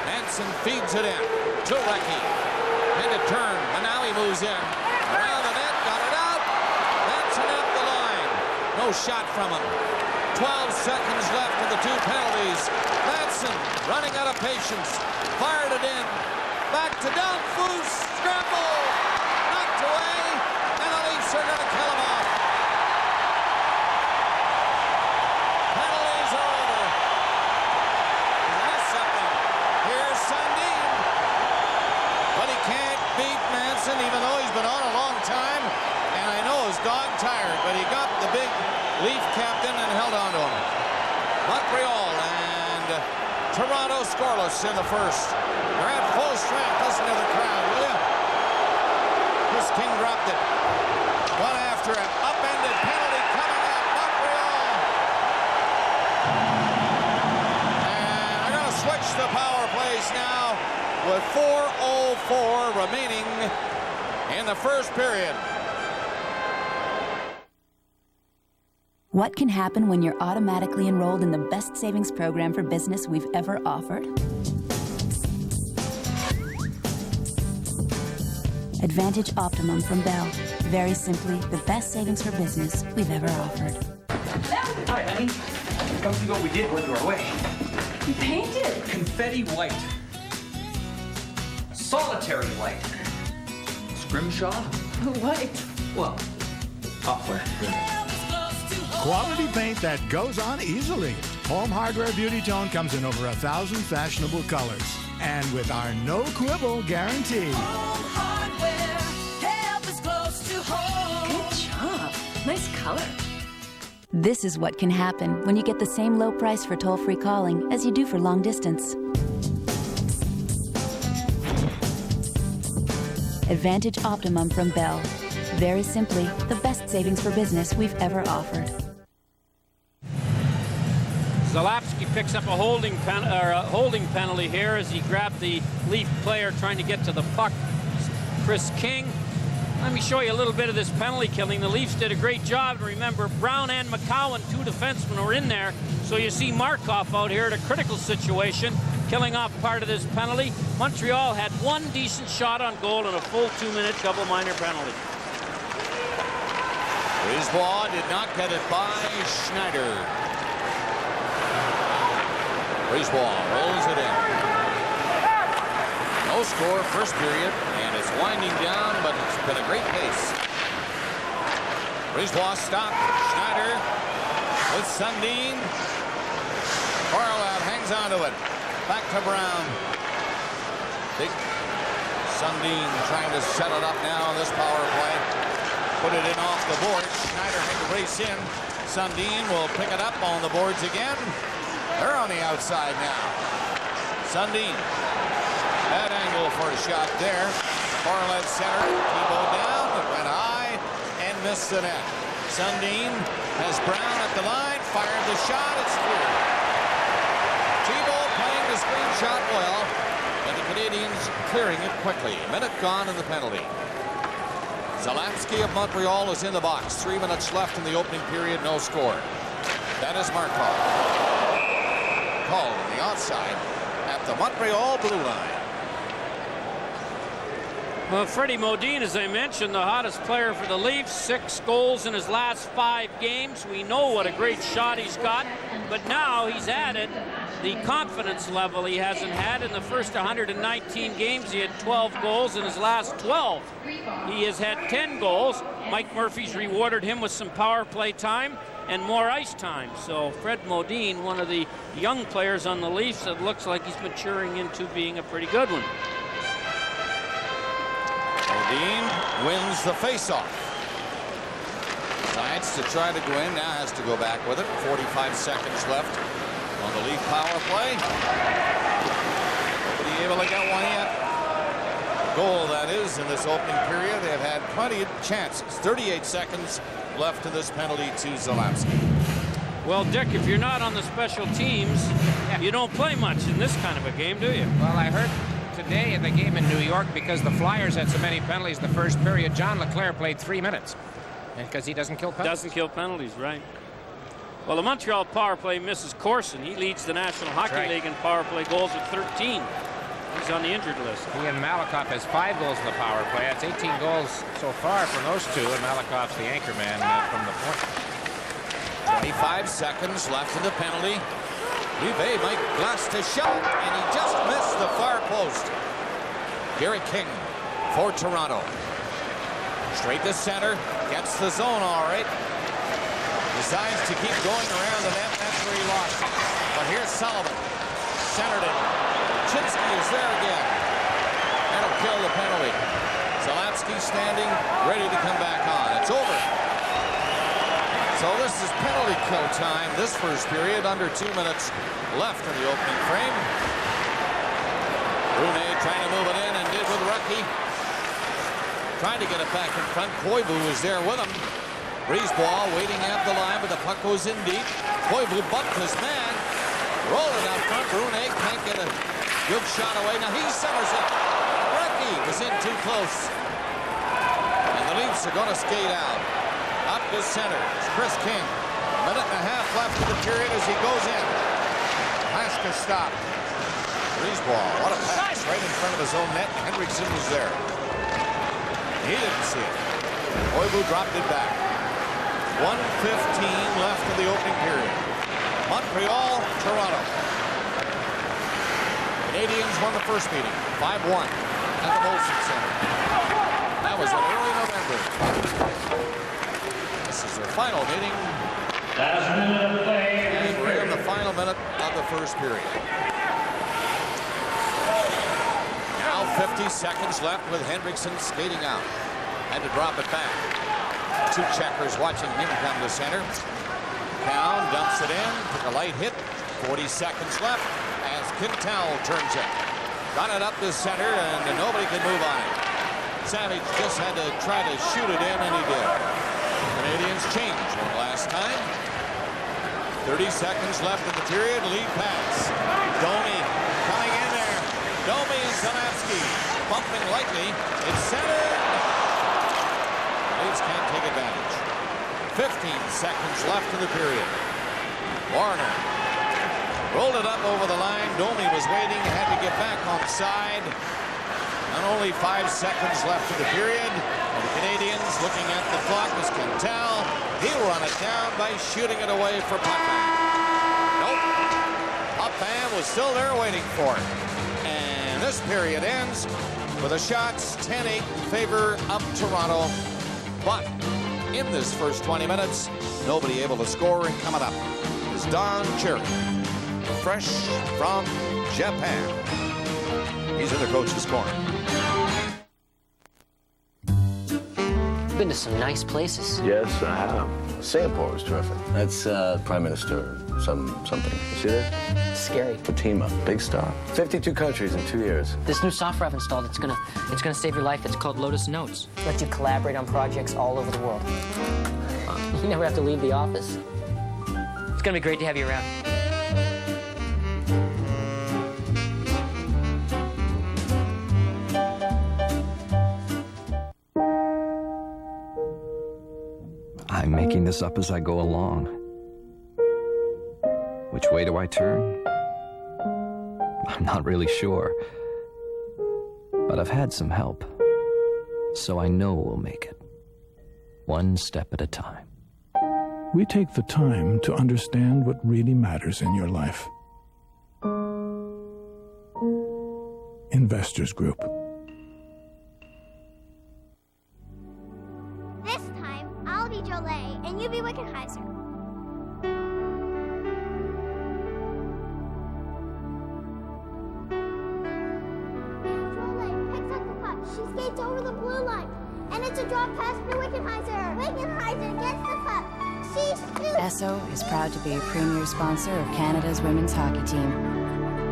Manson feeds it in to Recchi. And it turned, and now he moves in. Around the net, got it out. Manson at the line. No shot from him. 12 seconds left of the 2 penalties. Manson running out of patience. Fired it in. Back to Dunfus. Scramble. Knocked away. And the Leafs are going to kill him off. Penalties are over. He missed something. Here's Sundin. But he can't beat Manson, even though he's been on a long time. And I know he's dog-tired, but he got the big Leaf captain and held on to him. Montreal and Toronto scoreless in the first. They're at full strength. Listen to the crowd, will you? Chris King dropped it. One after it. Upended penalty coming at Montreal. And they're going to switch the power plays now with 4:04 remaining in the first period. What can happen when you're automatically enrolled in the best savings program for business we've ever offered? Advantage Optimum from Bell. Very simply, the best savings for business we've ever offered. Hi, honey. Come see what we did when you were away. You painted. Confetti white. Solitary white. Scrimshaw? White. Well, awkward. Quality paint that goes on easily. Home Hardware Beauty Tone comes in over 1,000 fashionable colors. And with our no quibble guarantee. Home Hardware, help is close to home. Good job. Nice color. This is what can happen when you get the same low price for toll-free calling as you do for long distance. Advantage Optimum from Bell. Very simply, the best savings for business we've ever offered. Zalapski picks up a holding penalty here as he grabbed the Leaf player trying to get to the puck. Chris King. Let me show you a little bit of this penalty killing. The Leafs did a great job. Remember, Brown and McCowan, 2 defensemen, were in there. So you see Markov out here at a critical situation, killing off part of this penalty. Montreal had 1 decent shot on goal in a full 2-minute double minor penalty. Brisebois did not get it by Schneider. Brisebois rolls it in. No score, first period, and it's winding down, but it's been a great pace. Brisebois stopped. Schneider with Sundin. Barlab hangs on to it. Back to Brown. Big Sundin trying to set it up now on this power play. Put it in off the boards. Schneider had to race in. Sundin will pick it up on the boards again. They're on the outside now. Sundin. Bad angle for a shot there. Far left center. Thibault down. It went high and missed the net. Sundin has Brown at the line. Fired the shot. It's clear. Thibault playing the screen shot well. And the Canadians clearing it quickly. A minute gone in the penalty. Zalapski of Montreal is in the box. 3 minutes left in the opening period. No score. That is Markov. Called on the outside at the Montreal blue line. Well, Freddie Modin, as I mentioned, the hottest player for the Leafs, 6 goals in his last 5 games. We know what a great shot he's got, but now he's added the confidence level he hasn't had. In the first 119 games, he had 12 goals. In his last 12, he has had 10 goals. Mike Murphy's rewarded him with some power play time and more ice time. So Fred Modin, one of the young players on the Leafs, that looks like he's maturing into being a pretty good one. Modin wins the faceoff. Decides to try to go in, now has to go back with it. 45 seconds left on the Leaf power play. Nobody able to get one yet. Goal, that is, in this opening period. They've had plenty of chances. 38 seconds left in this penalty to Zalapski. Well, Dick, if you're not on the special teams, you don't play much in this kind of a game, do you? Well, I heard today in the game in New York, because the Flyers had so many penalties the first period, John LeClair played 3 minutes because he doesn't kill penalties. Doesn't kill penalties, right. Well, the Montreal power play misses Corson. He leads the National Hockey League in power play goals with 13. He's on the injured list. He and Malakoff has 5 goals in the power play. That's 18 goals so far from those two, and Malakoff's the anchor man from the point. 25 seconds left in the penalty. Rive might blast a shot, and he just missed the far post. Gary King for Toronto. Straight to center, gets the zone all right. Decides to keep going around the net. That's where he lost it. But here's Sullivan. Centered it. Chinsky is there again. That'll kill the penalty. Zalapski standing, ready to come back on. It's over. So this is penalty kill time. This first period, under 2 minutes left in the opening frame. Brune trying to move it in and did with Rucky. Trying to get it back in front. Koivu is there with him. Brisebois waiting at the line, but the puck goes in deep. Koivu bumped his man. Rolling out front. Brune can't get a good shot away. Now he centers it. Rucky was in too close. And the Leafs are going to skate out. Up to center. It's Chris King. A minute and a half left in the period as he goes in. Haska stopped. Brisebois, what a pass right in front of his own net. Henriksen was there. He didn't see it. Koivu dropped it back. 1:15 left in the opening period. Montreal, Toronto. Canadians won the first meeting, 5-1 at the Molson Center. That was in early November. This is their final meeting. And we're in the final minute of the first period. Now 50 seconds left with Henriksen skating out. Had to drop it back. 2 checkers watching him come to center. Cowan dumps it in, took a light hit. 40 seconds left as Quintal turns it. Got it up to center and nobody could move on it. Savage just had to try to shoot it in and he did. Canadians changed one last time. 30 seconds left in the period. Lead pass. Domi coming in there. Domi and Zalewski bumping lightly. It's centered. Leafs can't take advantage. 15 seconds left in the period. Warner rolled it up over the line. Domi was waiting, had to get back on the side. And only 5 seconds left in the period. And the Canadians, looking at the clock, as can tell, he'll run it down by shooting it away for Potvin. Nope. Potvin was still there waiting for it. And this period ends with the shots 10-8 in favor of Toronto. But in this first 20 minutes, nobody able to score. And coming up is Don Cherry, fresh from Japan. He's in the coach's corner. Been to some nice places. Yes, I have. Singapore was terrific. That's Prime Minister something. You see that? Scary. Fatima, big star. 52 countries in 2 years. This new software I've installed, it's gonna save your life. It's called Lotus Notes. Lets you collaborate on projects all over the world. You never have to leave the office. It's gonna be great to have you around. I'm making this up as I go along. Which way do I turn? I'm not really sure. But I've had some help. So I know we'll make it. One step at a time. We take the time to understand what really matters in your life. Investors Group. This time, I'll be Jolie, and you be Wickenheiser. Jolie picks up the puck. She skates over the blue line, and it's a drop pass for Wickenheiser. Wickenheiser gets the puck. She shoots. Esso is proud to be a premier sponsor of Canada's women's hockey team.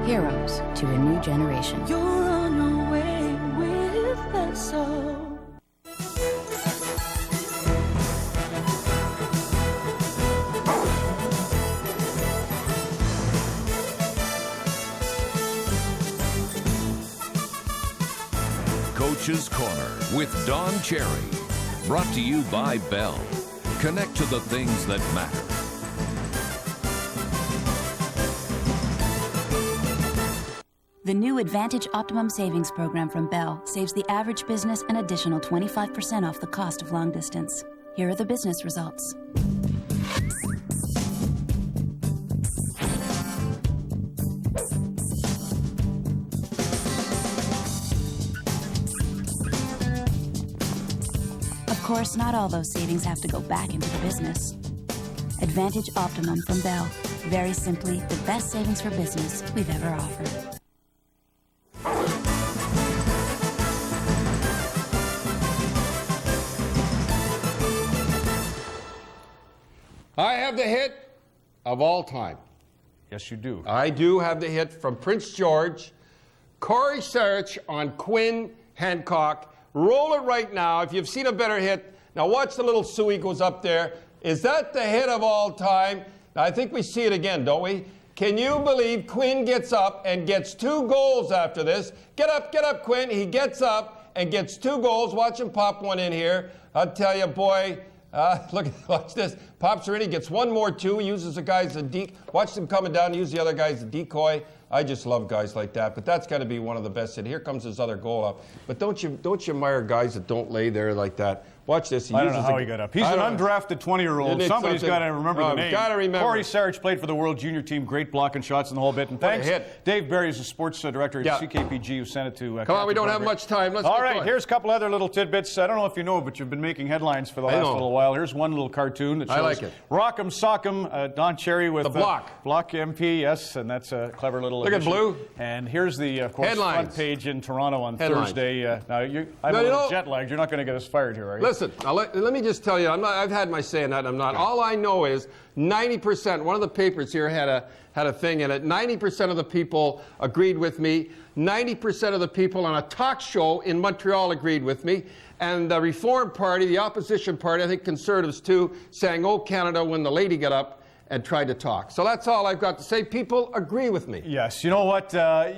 Heroes to a new generation. You're on your way with Esso. Coach's Corner with Don Cherry. Brought to you by Bell. Connect to the things that matter. The new Advantage Optimum Savings Program from Bell saves the average business an additional 25% off the cost of long distance. Here are the business results. Of course, not all those savings have to go back into the business. Advantage Optimum from Bell. Very simply, the best savings for business we've ever offered. I have the hit of all time. Yes, you do. I do have the hit from Prince George. Corey Sarich on Quinn Hancock. Roll it right now. If you've seen a better hit, now watch the little Suey goes up there. Is that the hit of all time? Now, I think we see it again, don't we? Can you believe Quinn gets up and gets 2 goals after this? Get up, Quinn. He gets up and gets 2 goals. Watch him pop one in here. I'll tell you, boy. Watch this. Pops her in. He gets 1 more, 2. He uses the guy as a decoy. Watch them coming down. Use the other guy as a decoy. I just love guys like that. But that's got to be one of the best. And here comes his other goal up. But don't you admire guys that don't lay there like that? Watch this. I don't know how he got up. He's an undrafted 20-year-old. Somebody's got to remember the name. Got to remember. Corey Sarich played for the World Junior team. Great blocking shots and the whole bit. And thanks, Dave Barry is the sports director at CKPG who sent it to. Come on, we don't have much time. Let's all right, here's a couple other little tidbits. I don't know if you know, but you've been making headlines for the last little while. Here's one little cartoon that shows I like it. Rock'em Sock'em, Don Cherry with the block. Block MP, yes, and that's a clever little Look addition. at Blue. And here's the, of course, front page in Toronto on Thursday. Now, I'm a little jet lagged. You're not going to get us fired here, are you? Listen, let me just tell you, I've had my say in that. I'm not. All I know is 90%. One of the papers here had a thing in it. 90% of the people agreed with me. 90% of the people on a talk show in Montreal agreed with me. And the Reform Party, the opposition party, I think Conservatives too, sang "Oh Canada" when the lady got up. and tried to talk. So that's all I've got to say. People agree with me. Yes, you know what?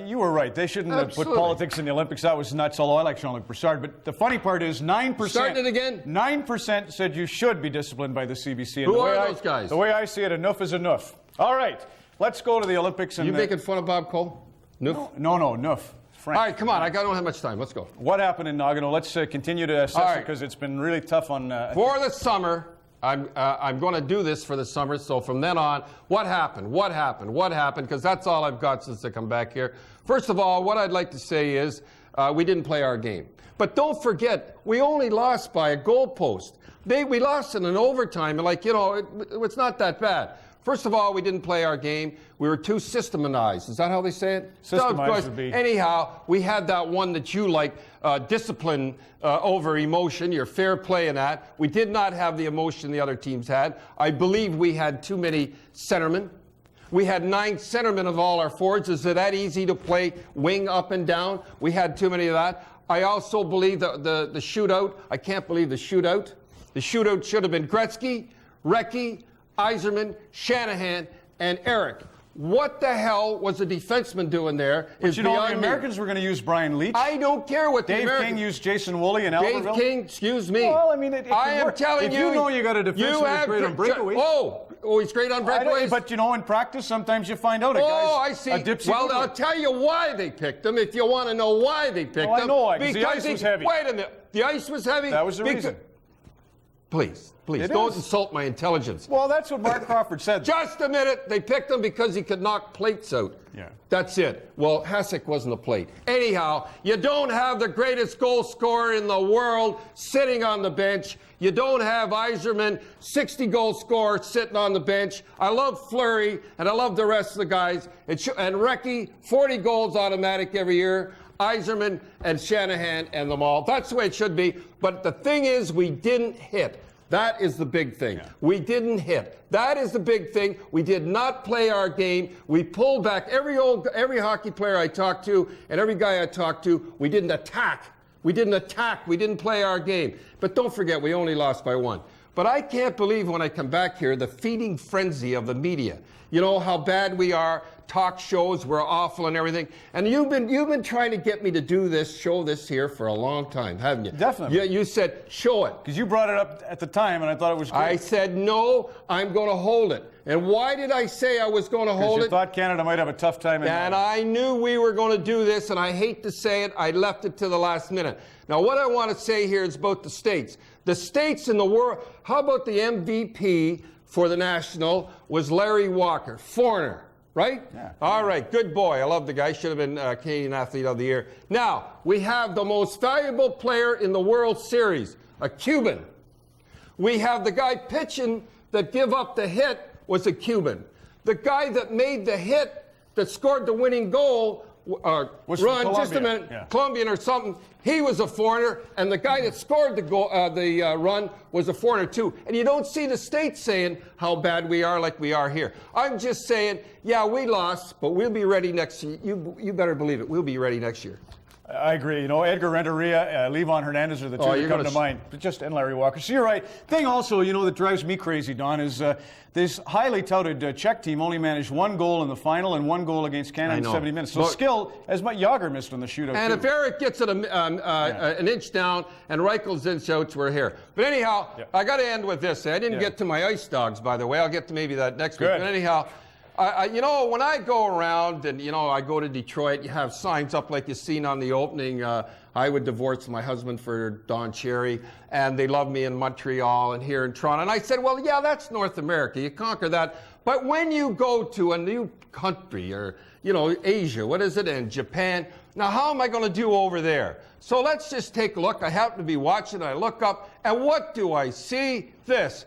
You were right. They shouldn't have put politics in the Olympics. That was nuts, although I like Jean-Luc Broussard. But the funny part is 9%. Starting it again? 9% said you should be disciplined by the CBC. Who are those guys? The way I see it, enough is enough. All right, let's go to the Olympics. And you making fun of Bob Cole? No, enough. Frank. All right, come on. I don't have much time. Let's go. What happened in Nagano? Let's continue to assess it because it's been really tough on... For the summer, I'm going to do this for the summer, so from then on, what happened? What happened? What happened? Because that's all I've got since I come back here. First of all, what I'd like to say is we didn't play our game. But don't forget, we only lost by a goal post. We lost in an overtime, and it's not that bad. First of all, we didn't play our game. We were too systematized. Is that how they say it? Systemized would be. Anyhow, we had that one that you like, discipline over emotion, your fair play in that. We did not have the emotion the other teams had. I believe we had too many centermen. We had 9 centermen of all our forwards. Is it that easy to play wing up and down? We had too many of that. I also believe the shootout. I can't believe the shootout. The shootout should have been Gretzky, Recchi, Yzerman, Shanahan, and Eric. What the hell was the defenseman doing there? But the Americans were going to use Brian Leach. I don't care what Dave King used Jason Woolley and Albertville. Dave King, excuse me. Well, I mean, it I am work. telling if you know you got a defenseman who's great on breakaways. Oh, he's great on breakaways. But in practice, sometimes you find out a guy's I see. a dipsy. Well, I'll tell you why they picked him. If you want to know why they picked him, I know why. Because the ice was heavy. Wait a minute. The ice was heavy. That was the reason. Please, don't insult my intelligence. Well, that's what Mark Crawford said. Just a minute. They picked him because he could knock plates out. Yeah. That's it. Well, Hasek wasn't a plate. Anyhow, you don't have the greatest goal scorer in the world sitting on the bench. You don't have Yzerman, 60-goal scorer, sitting on the bench. I love Fleury, and I love the rest of the guys. And Recchi, 40 goals automatic every year. Yzerman and Shanahan and them all. That's the way it should be. But the thing is, we didn't hit. That is the big thing. Yeah. We didn't hit. That is the big thing. We did not play our game. We pulled back. Every hockey player I talked to and every guy I talked to, we didn't attack. We didn't attack. We didn't play our game. But don't forget, we only lost by 1. But I can't believe when I come back here, the feeding frenzy of the media. You know how bad we are. Talk shows, we're awful and everything. And you've been trying to get me to do this, show this here for a long time, haven't you? Definitely. You said, show it. Because you brought it up at the time, and I thought it was great. I said, no, I'm going to hold it. And why did I say I was going to hold it? Because you thought Canada might have a tough time. And I knew we were going to do this, and I hate to say it, I left it to the last minute. Now, what I want to say here is about the States. The States in the world, how about the MVP for the National was Larry Walker, foreigner. Right? Yeah. All right, good boy. I love the guy. Should have been Canadian Athlete of the Year. Now, we have the most valuable player in the World Series, a Cuban. We have the guy pitching that give up the hit was a Cuban. The guy that made the hit that scored the winning goal, just a minute, yeah. Colombian or something, he was a foreigner, and the guy that scored the run was a foreigner too. And you don't see the States saying how bad we are like we are here. I'm just saying, yeah, we lost, but we'll be ready next year. You better believe it. We'll be ready next year. I agree. Edgar Renteria, Levon Hernandez are the two that come to mind. And Larry Walker. So you're right. Thing also, that drives me crazy, Don, is this highly touted Czech team only managed 1 goal in the final and 1 goal against Canada in 70 minutes. So skill, as much Yager missed on the shootout. And if Eric gets it an inch down and Reichel's inch outs, we're here. But anyhow, I got to end with this. I didn't get to my ice dogs, by the way. I'll get to maybe that next week. But anyhow, when I go around and, I go to Detroit, you have signs up like you've seen on the opening. I would divorce my husband for Don Cherry, and they love me in Montreal and here in Toronto. And I said, well, yeah, that's North America. You conquer that. But when you go to a new country or, Asia, what is it, and Japan, now how am I going to do over there? So let's just take a look. I happen to be watching. I look up, and what do I see? This.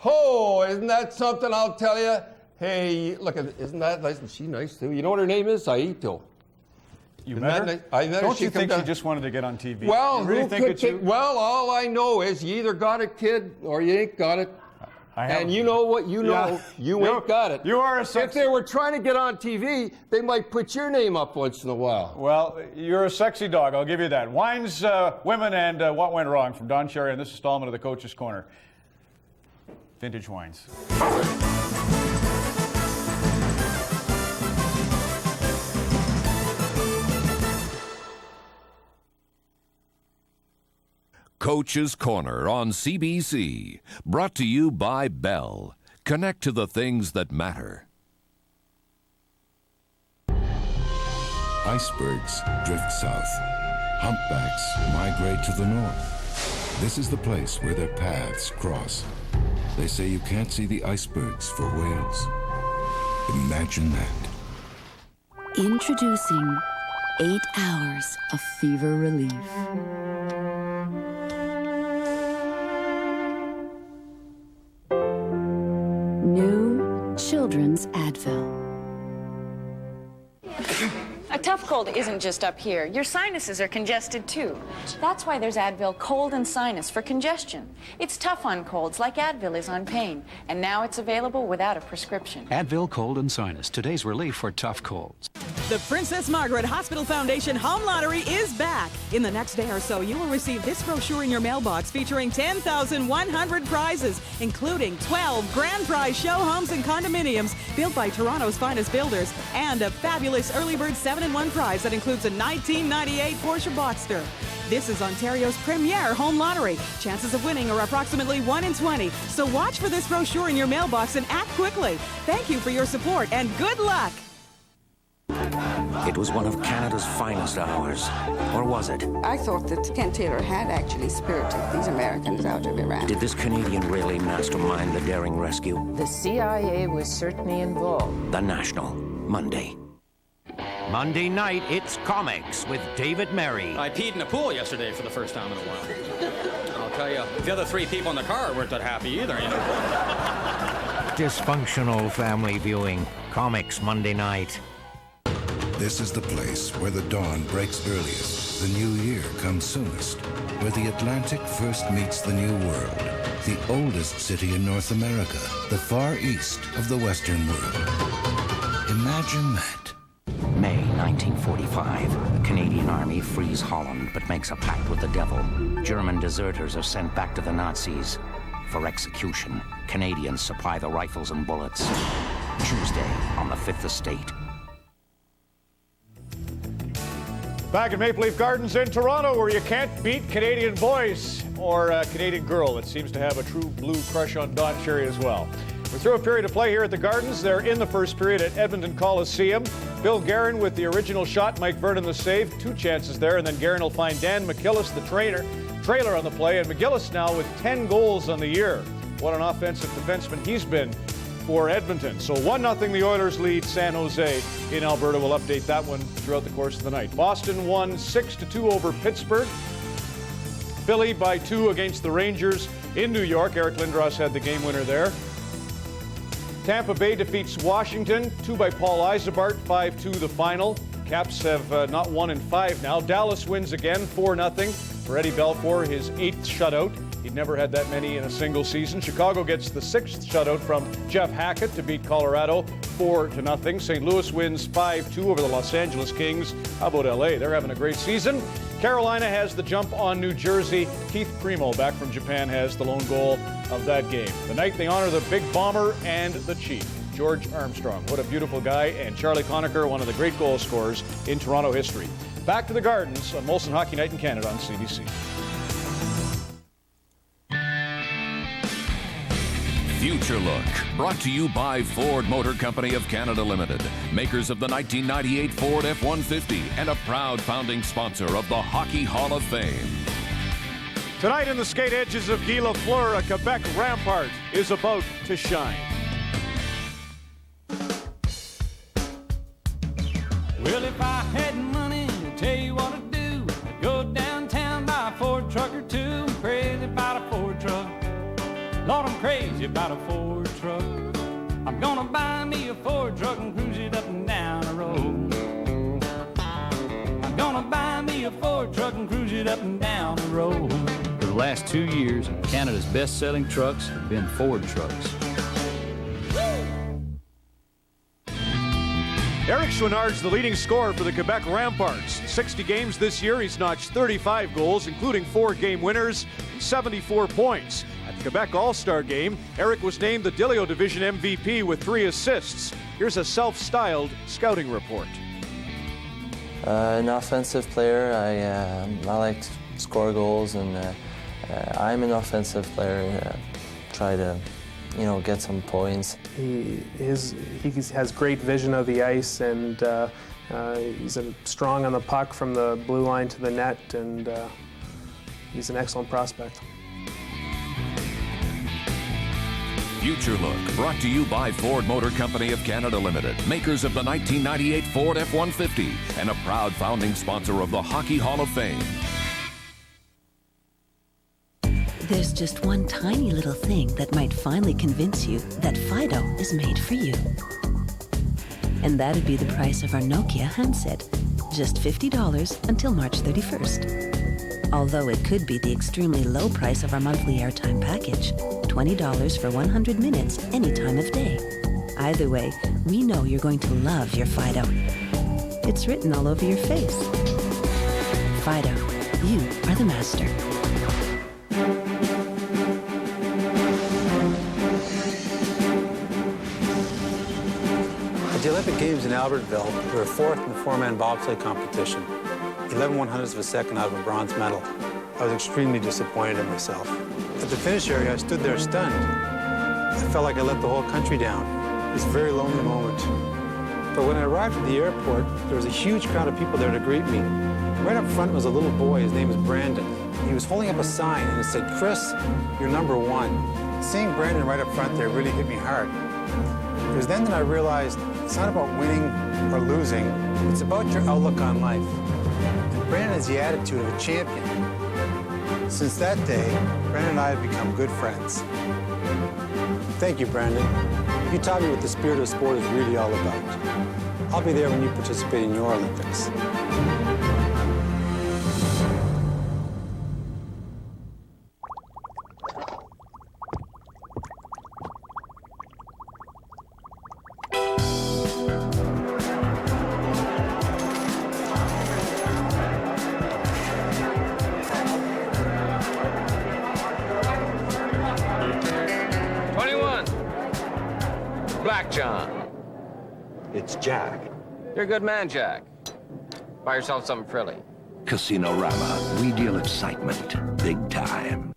Oh, isn't that something, I'll tell you? Hey, look at it. Isn't she nice too? You know what her name is? Saito. You met her? I met her. Don't you think she just wanted to get on TV? Well, you really think it's you? Well, all I know is you either got it, kid, or you ain't got it. And you know what? You ain't got it. You are a sexy... If they were trying to get on TV, they might put your name up once in a while. Well, you're a sexy dog. I'll give you that. Wines, Women, and What Went Wrong from Don Cherry in this installment of the Coach's Corner. Vintage Wines. Coach's Corner on CBC. Brought to you by Bell. Connect to the things that matter. Icebergs drift south. Humpbacks migrate to the north. This is the place where their paths cross. They say you can't see the icebergs for whales. Imagine that. Introducing 8 hours of fever relief. New Children's Advil. A tough cold isn't just up here. Your sinuses are congested too. That's why there's Advil Cold and Sinus for congestion. It's tough on colds like Advil is on pain. And now it's available without a prescription. Advil Cold and Sinus, today's relief for tough colds. The Princess Margaret Hospital Foundation Home Lottery is back. In the next day or so, you will receive this brochure in your mailbox featuring 10,100 prizes, including 12 grand prize show homes and condominiums built by Toronto's finest builders, and a fabulous early bird 7-in-1 prize that includes a 1998 Porsche Boxster. This is Ontario's premier home lottery. Chances of winning are approximately 1 in 20. So watch for this brochure in your mailbox and act quickly. Thank you for your support and good luck. It was one of Canada's finest hours. Or was it? I thought that Ken Taylor had actually spirited these Americans out of Iran. Did this Canadian really mastermind the daring rescue? The CIA was certainly involved. The National, Monday. Monday night, it's comics with David Merry. I peed in a pool yesterday for the first time in a while. I'll tell you, the other 3 people in the car weren't that happy either, you know. Dysfunctional family viewing. Comics Monday night. This is the place where the dawn breaks earliest, the new year comes soonest, where the Atlantic first meets the New World, the oldest city in North America, the far east of the Western world. Imagine that. May 1945. The Canadian Army frees Holland but makes a pact with the devil. German deserters are sent back to the Nazis for execution. Canadians supply the rifles and bullets. Tuesday on the 5th Estate. Back at Maple Leaf Gardens in Toronto, where you can't beat Canadian boys or a Canadian girl that seems to have a true blue crush on Don Cherry as well. We're through a period of play here at the Gardens. They're in the first period at Edmonton Coliseum. Bill Guerin with the original shot, Mike Vernon the save. 2 chances there, and then Guerin will find Dan McGillis, the trailer on the play, and McGillis now with 10 goals on the year. What an offensive defenseman he's been for Edmonton. So 1-0 the Oilers lead San Jose in Alberta. We'll update that one throughout the course of the night. Boston won 6-2 over Pittsburgh. Philly by 2 against the Rangers in New York. Eric Lindros had the game winner there. Tampa Bay defeats Washington, 2 by Paul Yzerbark, 5-2 the final. Caps have not won in 5 now. Dallas wins again, 4-0 for Eddie Belfour, his 8th shutout. He'd never had that many in a single season. Chicago gets the 6th shutout from Jeff Hackett to beat Colorado 4-0. St. Louis wins 5-2 over the Los Angeles Kings. How about LA? They're having a great season. Carolina has the jump on New Jersey. Keith Primo, back from Japan, has the lone goal of that game. Tonight they honor the Big Bomber and the Chief, George Armstrong. What a beautiful guy. And Charlie Conacher, one of the great goal scorers in Toronto history. Back to the Gardens on Molson Hockey Night in Canada on CBC. Future Look, brought to you by Ford Motor Company of Canada Limited, makers of the 1998 Ford F-150 and a proud founding sponsor of the Hockey Hall of Fame. Tonight in the skate edges of Guy Lafleur, a Quebec rampart is about to shine. Well, if I had money, I'd tell you what I'd do. I'd go downtown, buy a Ford truck or 2. I'm crazy about a Ford truck. Lord, I'm crazy about a Ford truck. I'm gonna buy me a Ford truck and cruise it up and down the road. I'm gonna buy me a Ford truck and cruise it up and down the road. For the last 2 years, Canada's best-selling trucks have been Ford trucks. Eric Chouinard's the leading scorer for the Quebec Ramparts. 60 games this year, he's notched 35 goals, including 4 game winners, 74 points. At the Quebec All-Star Game, Eric was named the Dilio Division MVP with 3 assists. Here's a self-styled scouting report. An offensive player. I like to score goals and I'm an offensive player. Try to, get some points. He has great vision of the ice, and he's strong on the puck from the blue line to the net, and he's an excellent prospect. Future Look, brought to you by Ford Motor Company of Canada Limited, makers of the 1998 Ford F-150, and a proud founding sponsor of the Hockey Hall of Fame. There's just one tiny little thing that might finally convince you that Fido is made for you. And that'd be the price of our Nokia handset. Just $50 until March 31st. Although it could be the extremely low price of our monthly airtime package. $20 for 100 minutes any time of day. Either way, we know you're going to love your Fido. It's written all over your face. Fido, you are the master. At the Olympic Games in Albertville, we were fourth in the four-man bobsleigh competition. 11 100ths of a second out of a bronze medal. I was extremely disappointed in myself. At the finish area, I stood there stunned. I felt like I let the whole country down. It was a very lonely moment. But when I arrived at the airport, there was a huge crowd of people there to greet me. Right up front was a little boy. His name was Brandon. He was holding up a sign, and it said, "Chris, you're #1." Seeing Brandon right up front there really hit me hard. It was then that I realized it's not about winning or losing. It's about your outlook on life. And Brandon has the attitude of a champion. Since that day, Brandon and I have become good friends. Thank you, Brandon. You taught me what the spirit of sport is really all about. I'll be there when you participate in your Olympics. 21. Black John. It's Jack. You're a good man, Jack. Buy yourself something frilly. Casino Rama. We deal excitement big time.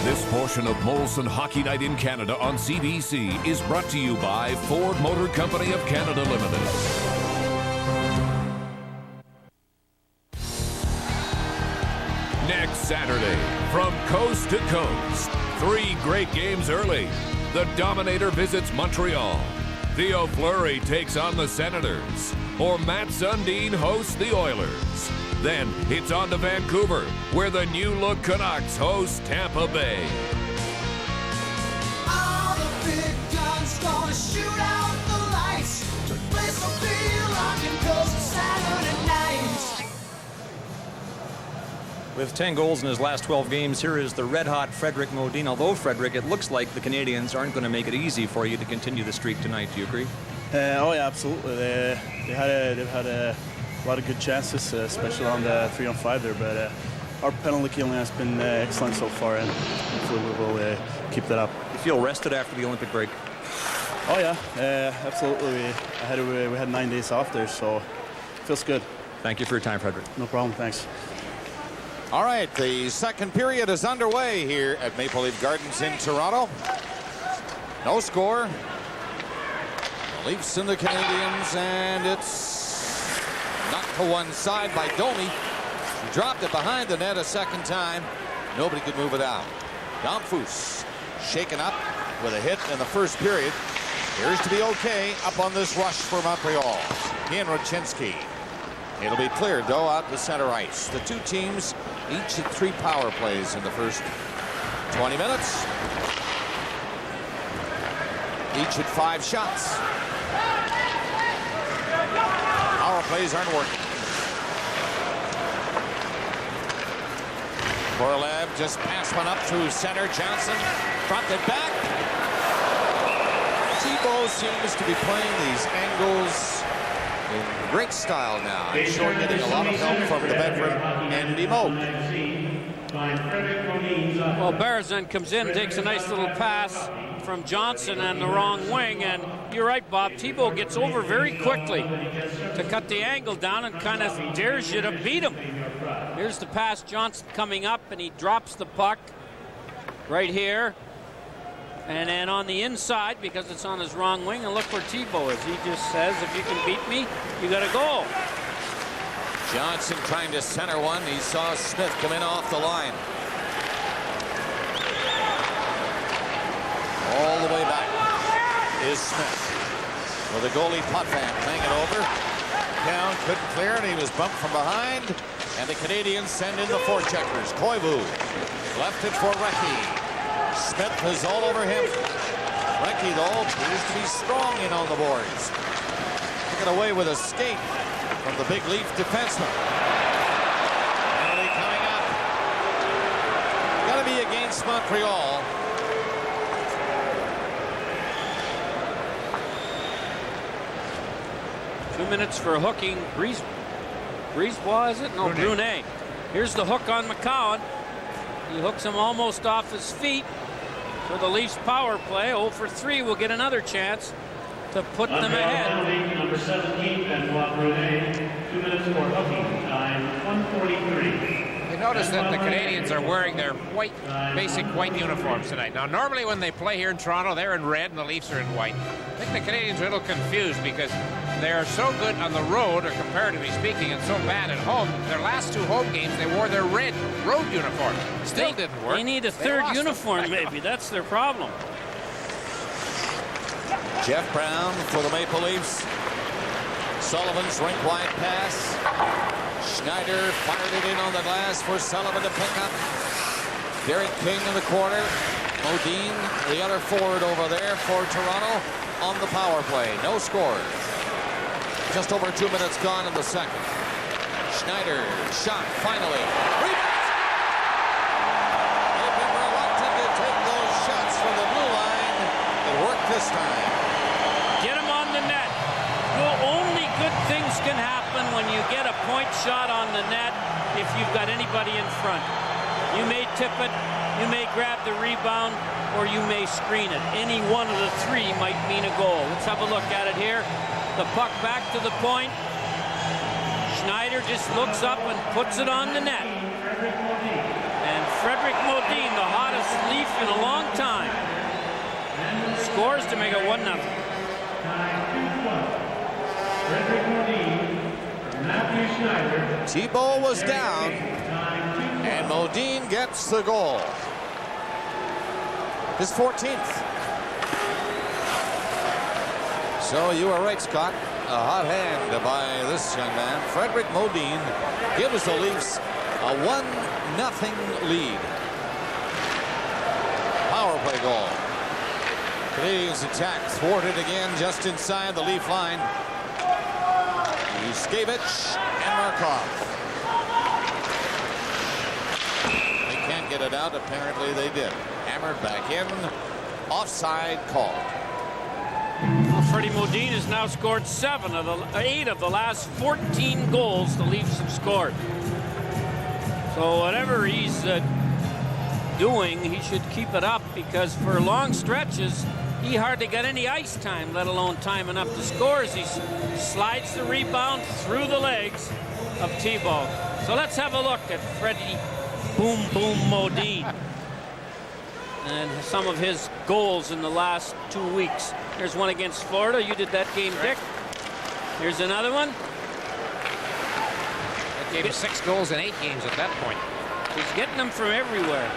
This portion of Molson Hockey Night in Canada on CBC is brought to you by Ford Motor Company of Canada Limited. Next Saturday, from coast to coast, 3 great games early. The Dominator visits Montreal. Theo Fleury takes on the Senators. Or Matt Sundin hosts the Oilers. Then it's on to Vancouver, where the new-look Canucks host Tampa Bay. All the big guns gonna shoot out the lights. The place will be rocking 'cause it's Saturday night. With 10 goals in his last 12 games, here is the red-hot Frederic Modin. Although, Frederic, it looks like the Canadians aren't going to make it easy for you to continue the streak tonight. Do you agree? Oh, yeah, absolutely. They've had a lot of good chances, especially on the 3-on-5 there. But our penalty killing has been excellent so far, and hopefully we will keep that up. You feel rested after the Olympic break? Oh, yeah, absolutely. We had 9 days off there, so it feels good. Thank you for your time, Frederic. No problem. Thanks. All right, the second period is underway here at Maple Leaf Gardens in Toronto. No score. The Leafs and the Canadians, and it's knocked to one side by Domi. He dropped it behind the net a second time. Nobody could move it out. Domfus shaken up with a hit in the first period. Here's to be okay up on this rush for Montreal. Ian Rutschinski. It'll be cleared, though, out to center ice. The two teams each had 3 power plays in the first 20 minutes. Each had 5 shots. Power plays aren't working. Korolev just passed one up through center. Johnson fronted back. Thibault seems to be playing these angles in great style now. I'm sure getting a lot of help from the veteran Andy Moog. Well, Berezin comes in, takes a nice little pass from Johnson on the wrong wing, and you're right, Bob. Thibault gets over very quickly to cut the angle down and kind of dares you to beat him. Here's the pass. Johnson coming up, and he drops the puck right here. And then on the inside, because it's on his wrong wing, and look where Thibault is. He just says, if you can beat me, you got to go. Johnson trying to center one. He saw Smith come in off the line. All the way back is Smith. With a goalie Potvin playing it over. Count couldn't clear, and he was bumped from behind. And the Canadians send in the forecheckers. Koivu left it for Recchi. Smith is all over him. Recchi, though, appears to be strong in on the boards. Took it away with a skate from the big Leaf defenseman. Penalty coming up. Got to be against Montreal. Minutes for hooking. Brisebois, is it? No, Brunet. Here's the hook on McCowan. He hooks him almost off his feet for the Leafs power play. 0 for 3 will get another chance to put them ahead. Number 17, Benoit Brunet. 2 minutes for hooking. Time 1:43. You notice that the Canadians are wearing their white, basic white uniforms tonight. Now, normally when they play here in Toronto, they're in red and the Leafs are in white. I think the Canadians are a little confused because they are so good on the road, or comparatively speaking, and so bad at home. Their last 2 home games, they wore their red road uniform. Still didn't work. They need a third uniform, maybe. That's their problem. Jeff Brown for the Maple Leafs. Sullivan's rink-wide pass. Schneider fired it in on the glass for Sullivan to pick up. Derek King in the corner. Modine, the other forward over there for Toronto on the power play. No scores. Just over 2 minutes gone in the second. Schneider shot finally. Rebound! They've been reluctant to take those shots from the blue line. It worked this time. Get him on the net. Only good things can happen when you get a point shot on the net if you've got anybody in front. You may tip it, you may grab the rebound, or you may screen it. Any one of the 3 might mean a goal. Let's have a look at it here. The puck back to the point. Schneider just looks up and puts it on the net. And Frederic Modine, the hottest Leaf in a long time, scores to make it 1-0. Thibault was down, and Modine gets the goal. His 14th. So you are right, Scott. A hot hand by this young man. Frederic Modine gives the Leafs a 1-0 lead. Power play goal. Canadians attack thwarted again just inside the Leaf line. Yuskevich and Markov. They can't get it out. Apparently they did. Hammered back in. Offside call. Well, Freddie Modine has now scored 8 of the last 14 goals the Leafs have scored. So whatever he's doing, he should keep it up, because for long stretches he hardly got any ice time, let alone time enough to score, as he slides the rebound through the legs of Thibault. So let's have a look at Freddie Boom Boom Modine and some of his goals in the last 2 weeks. Here's one against Florida. You did that game, Dick. Here's another one. That gave him 6 goals in 8 games at that point. He's getting them from everywhere,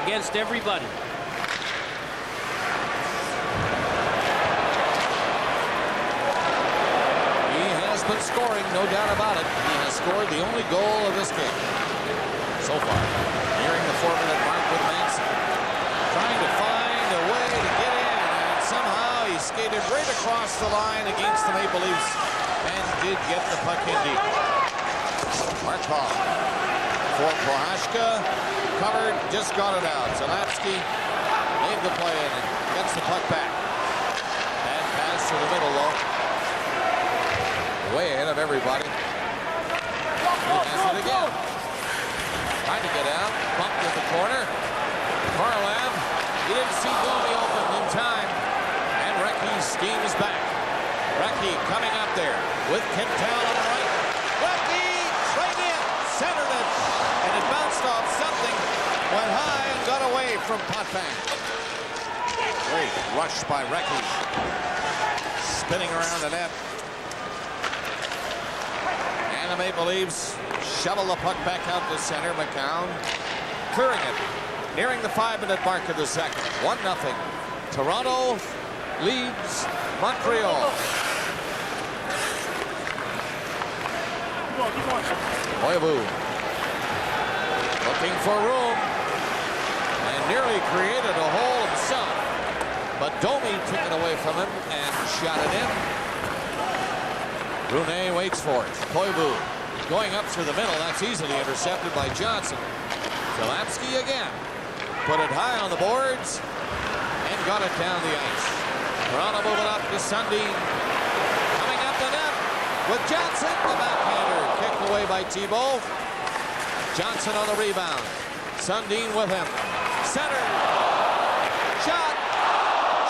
against everybody. He has been scoring, no doubt about it. He has scored the only goal of this game so far. Nearing the 4-minute mark with Manson. Trying to find a way to get in, and somehow he skated right across the line against the Maple Leafs and did get the puck in deep. Markov for Prohashka. Covered, just got it out. Zalapsky made the play and gets the puck back. Bad pass to the middle, though. Way ahead of everybody. He has it again. Trying to get out. Bumped in the corner. Varlam, he didn't see Domi open in time. And Recchi's schemes back. Recchi coming up there with Quintal on the right. Recchi straight in, centered it, and it bounced off something, went high and got away from Potvin. Great rush by Recchi. Spinning around the net. And the Maple Leafs shovel the puck back out to center. McCown clearing it, nearing the 5-minute mark of the second. 1-0. Toronto leads Montreal. Koivu looking for room and nearly created a hole himself, but Domi took it away from him and shot it in. Brunet waits for it. Koivu going up through the middle. That's easily intercepted by Johnson. Zelapsky again put it high on the boards and got it down the ice. Toronto moving up to Sundin. Coming up the net with Johnson. The backhander kicked away by Thibault. Johnson on the rebound. Sundin with him. Center. Shot.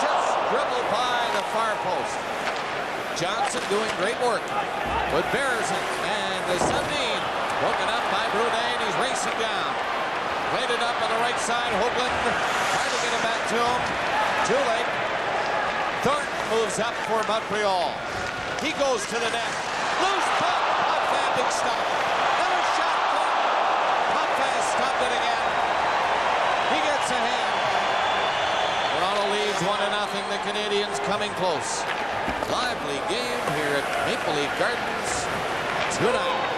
Just dribbled by the far post. Johnson doing great work with Beresin. And the Sundin broken up by Brunet. He's racing down. Played it up on the right side. Hoagland trying to get it back to him. Too late. Thornton moves up for Montreal. He goes to the net. Loose puck. Potvin, big stop. Another shot. Potvin stopped it again. He gets ahead. Toronto leads 1-0. The Canadiens coming close. Lively game here at Maple Leaf Gardens tonight.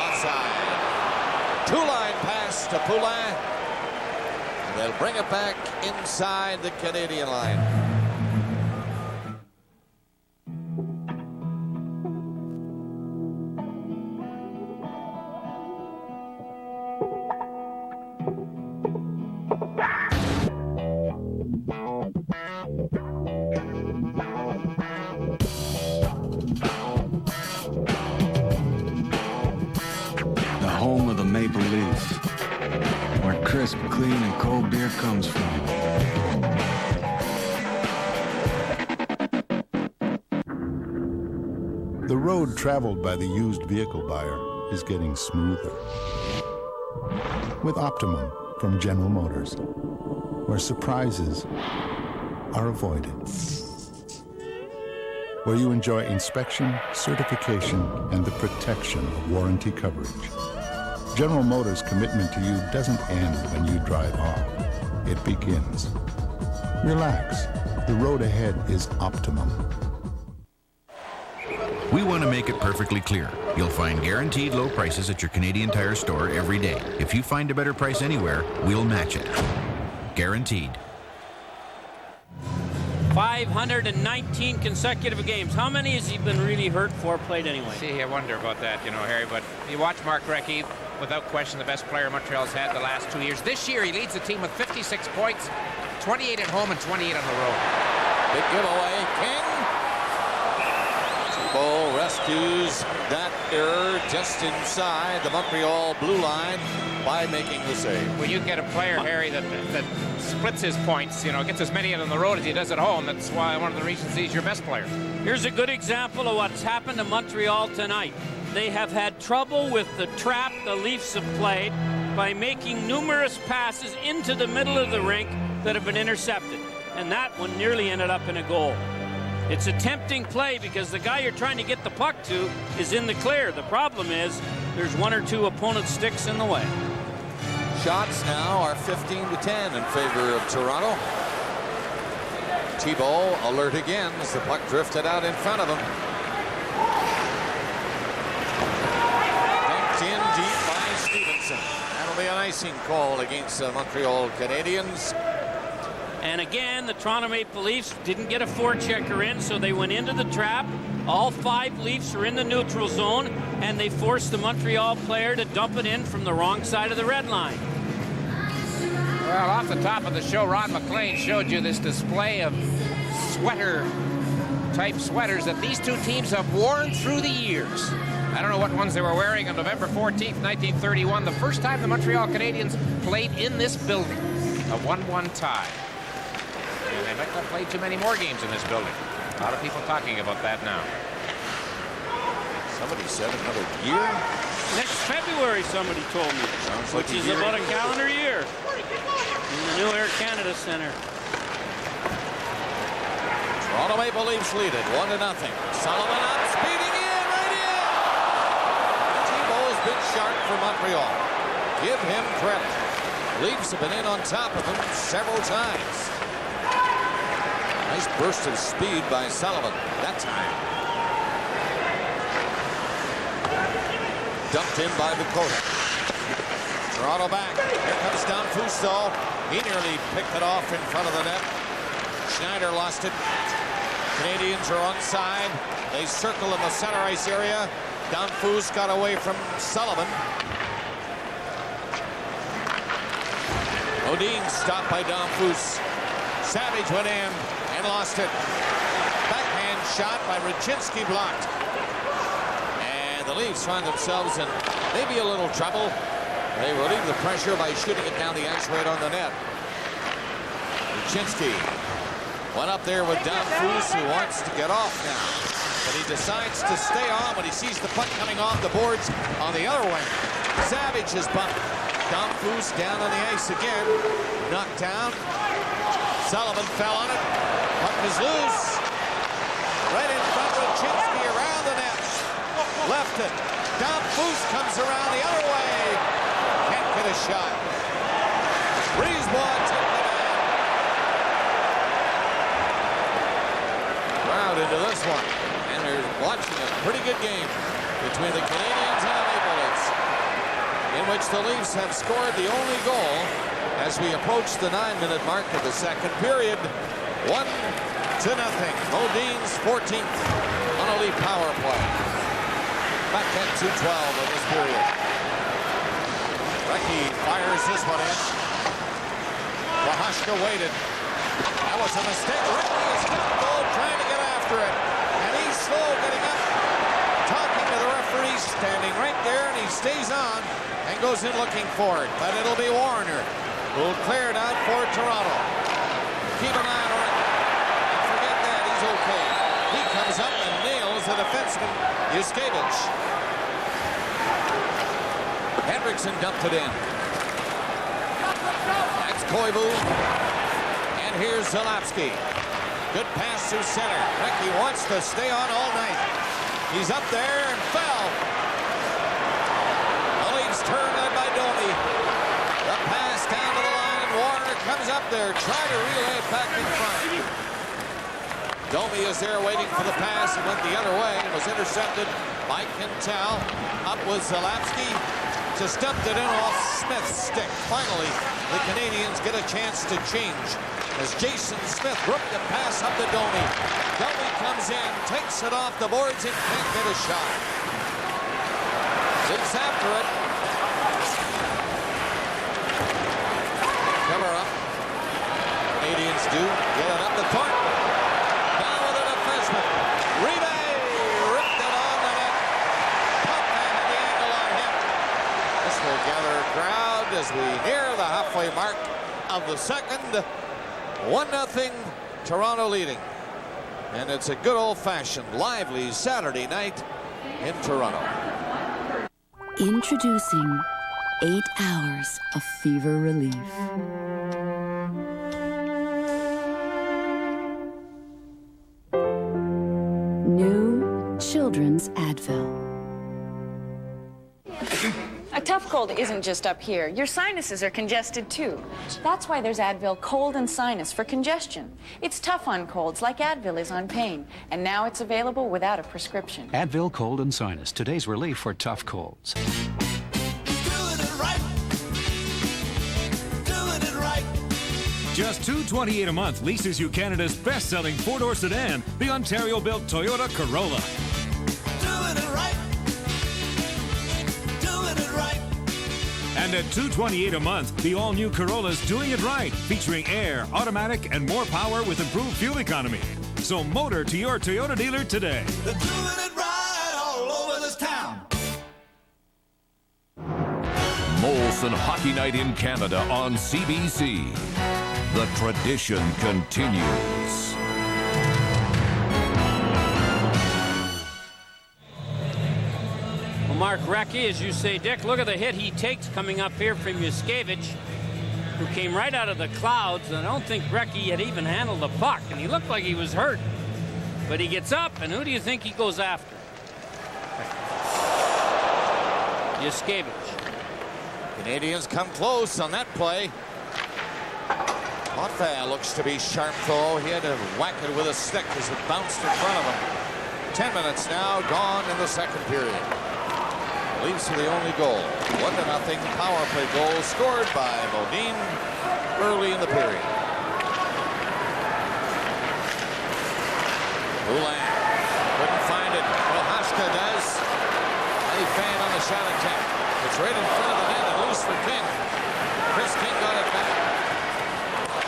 Offside. Two-line pass to Poulin. They'll bring it back inside the Canadian line. Home of the Maple Leafs, where crisp, clean, and cold beer comes from. The road traveled by the used vehicle buyer is getting smoother. With Optimum from General Motors, where surprises are avoided. Where you enjoy inspection, certification, and the protection of warranty coverage. General Motors' commitment to you doesn't end when you drive off. It begins. Relax. The road ahead is Optimum. We want to make it perfectly clear. You'll find guaranteed low prices at your Canadian Tire store every day. If you find a better price anywhere, we'll match it. Guaranteed. 519 consecutive games. How many has he been really hurt for played anyway? See, I wonder about that, Harry, but you watch Mark Recchi, without question the best player Montreal's had the last 2 years. This year he leads the team with 56 points, 28 at home and 28 on the road. Big giveaway. King. Thibault rescues that error just inside the Montreal blue line by making the save. When you get a player, Harry, that splits his points, gets as many on the road as he does at home, that's why one of the reasons he's your best player. Here's a good example of what's happened to Montreal tonight. They have had trouble with the trap the Leafs have played by making numerous passes into the middle of the rink that have been intercepted. And that one nearly ended up in a goal. It's a tempting play because the guy you're trying to get the puck to is in the clear. The problem is there's one or two opponent sticks in the way. Shots now are 15-10 in favor of Toronto. Thibault alert again as the puck drifted out in front of him. Dumped in deep by Stevenson. That'll be an icing call against the Montreal Canadiens. And again, the Toronto Maple Leafs didn't get a forechecker in, so they went into the trap. All 5 Leafs are in the neutral zone, and they forced the Montreal player to dump it in from the wrong side of the red line. Well, off the top of the show, Ron McLean showed you this display of sweater-type sweaters that these two teams have worn through the years. I don't know what ones they were wearing on November 14th, 1931, the first time the Montreal Canadiens played in this building. A 1-1 tie. And they might not play too many more games in this building. A lot of people talking about that now. Somebody said another year? Next February, somebody told me. Which is about a calendar year in the new Air Canada Centre. Toronto Maple Leafs lead it 1-0. Sullivan up, speeding in, right in! Thibault's been sharp for Montreal. Give him credit. Leafs have been in on top of him several times. Nice burst of speed by Sullivan that time. Dumped in by Dakota. Toronto back. Here comes Don Fusto. He nearly picked it off in front of the net. Schneider lost it. Canadians are onside. They circle in the center ice area. Don Fus got away from Sullivan. Modine stopped by Don Fus. Savage went in and lost it. Backhand shot by Raczynski blocked. The Leafs find themselves in maybe a little trouble. They relieve the pressure by shooting it down the ice right on the net. Raczynski went up there with Don Fus, who wants to get off now. But he decides to stay on when he sees the puck coming off the boards on the other wing. Savage is bumped. Don Fus down on the ice again. Knocked down. Sullivan fell on it. Puck is loose. Right in front of Raczynski around the net. Left it. Don Fus comes around the other way. Can't get a shot. Brisebois took the man. Crowd into this one. And they're watching a pretty good game between the Canadians and the Maple Leafs, in which the Leafs have scored the only goal as we approach the 9-minute mark of the second period. 1-0. Modine's 14th on a Leaf power play. Back at 2:12 of this period. Recchi fires this one in. Wahashka waited. That was a mistake. Recchi is down goal trying to get after it. And he's slow getting up. Talking to the referee, standing right there, and he stays on and goes in looking for it. But it'll be Warner who'll clear it out for Toronto. Keep an eye on it. And forget that, he's okay. He comes up and nails the defenseman, Yuskevich. Hendrickson dumped it in. That's Koivu. And here's Zalapski. Good pass through center. Recchi wants to stay on all night. He's up there and fell. The Leafs turn led by Domi. The pass down to the line, and Warner comes up there, trying to relay it back in front. Domi is there waiting for the pass. He went the other way and was intercepted by Quintal. Up with Zalapski. Just dumped it in off Smith's stick. Finally, the Canadians get a chance to change as Jason Smith broke the pass up to Domi. Domi comes in, takes it off the boards, and can't get a shot. Zips after it. Cover up. Canadians do get it up the court. Now with a defenseman. Ribe ripped it on the net. Pump had the angle on him. This will gather a crowd as we near the halfway mark of the second. 1-0 Toronto leading. And it's a good old-fashioned, lively Saturday night in Toronto. Introducing 8 hours of fever relief. New Children's Advil. A tough cold isn't just up here. Your sinuses are congested too. That's why there's Advil Cold and Sinus for congestion. It's tough on colds like Advil is on pain. And now it's available without a prescription. Advil Cold and Sinus, today's relief for tough colds. Just $228 a month leases you Canada's best-selling four-door sedan, the Ontario-built Toyota Corolla. Doing it right. Doing it right. And at $228 a month, the all-new Corolla's doing it right, featuring air, automatic, and more power with improved fuel economy. So motor to your Toyota dealer today. They're doing it right all over this town. Molson Hockey Night in Canada on CBC. The tradition continues. Mark Recchi, as you say, Dick. Look at the hit he takes coming up here from Yuskevich, who came right out of the clouds. And I don't think Recchi had even handled the puck, and he looked like he was hurt. But he gets up, and who do you think he goes after? Yuskevich. Canadians come close on that play. Montfand looks to be sharp, though. He had to whack it with a stick as it bounced in front of him. 10 minutes now gone in the second period. Leafs are the only goal. 1-0 power play goal scored by Modin early in the period. Boulain couldn't find it. Prohaska does. And he fanned on the shot attempt. It's right in front of the net and loose for King. Chris King got it back.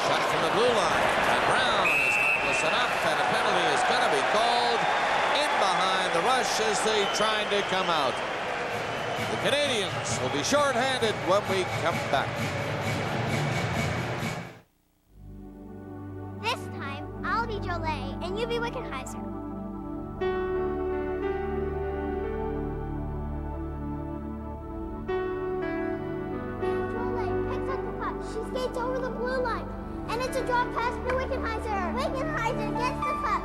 Shot from the blue line. And Brown is harmless enough, and a penalty is going to be called in behind the rush as they tried to come out. The Canadians will be shorthanded when we come back. This time, I'll be Jolie, and you be Wickenheiser. She skates over the blue line, and it's a drop pass for Wickenheiser. Wickenheiser gets the puck.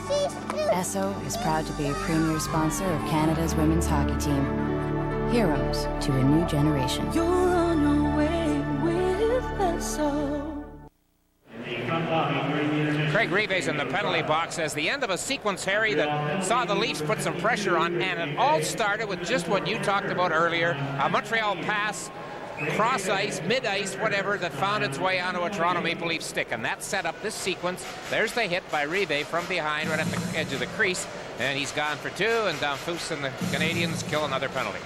She shoots. Esso is proud to be a premier sponsor of Canada's women's hockey team. Heroes to a new generation. You're on your way with Esso. Craig Reeves in the penalty box as the end of a sequence, Harry, that saw the Leafs put some pressure on, and it all started with just what you talked about earlier, a Montreal pass, cross ice, mid ice, whatever, that found its way onto a Toronto Maple Leaf stick, and that set up this sequence. There's the hit by Rive from behind, right at the edge of the crease, and he's gone for two, and Danfus and the Canadians kill another penalty.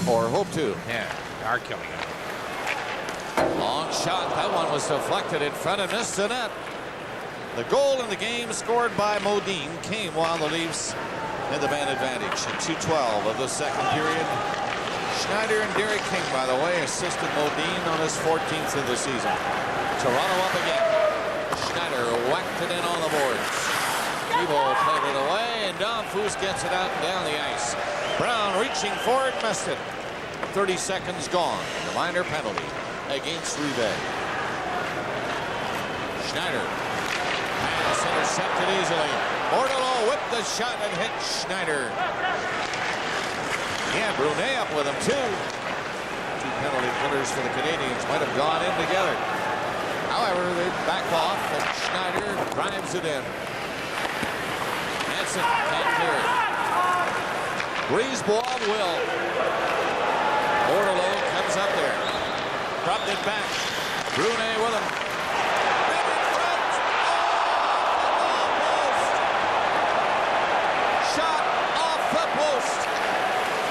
Or hope to. Yeah, are killing it. Long shot. That one was deflected in front and missed the net. The goal in the game scored by Modin came while the Leafs had the man advantage in 2:12 of the second period. Schneider and Derek King, by the way, assisted Modin on his 14th of the season. Toronto up again. Schneider whacked it in on the boards. Thibault played it away, and Danfus gets it out and down the ice. Brown reaching for it, missed it. 30 seconds gone. The minor penalty against Rive. Schneider. Pass intercepted easily. Bordelot whipped the shot and hit Schneider. Yeah, Brunet up with him, too. Two penalty killers for the Canadians might have gone in together. However, they back off, and Schneider drives it in. Hansen can't clear it. Brisebois will. Bordelot comes up there. Dropped it back. Brunet with him. And in front. Oh, shot off the post.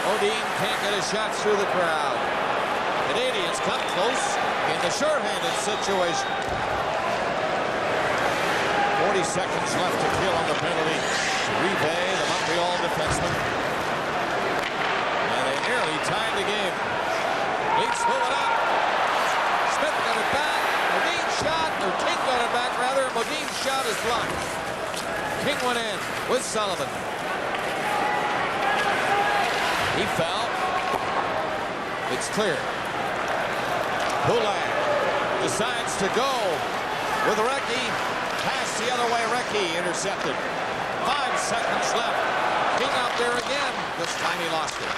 Modin can't get a shot through the crowd. Canadians come close in the shorthanded situation. 40 seconds left to kill on the penalty. Rive, the Montreal defenseman. And they nearly tied the game. Leafs move it up. Smith got it back. Modin shot, or King got it back rather. Modin's shot is blocked. King went in with Sullivan. He fell. It's clear. Boulain decides to go with Recchi. Pass the other way. Recchi intercepted. 5 seconds left. King out there again. This time he lost it.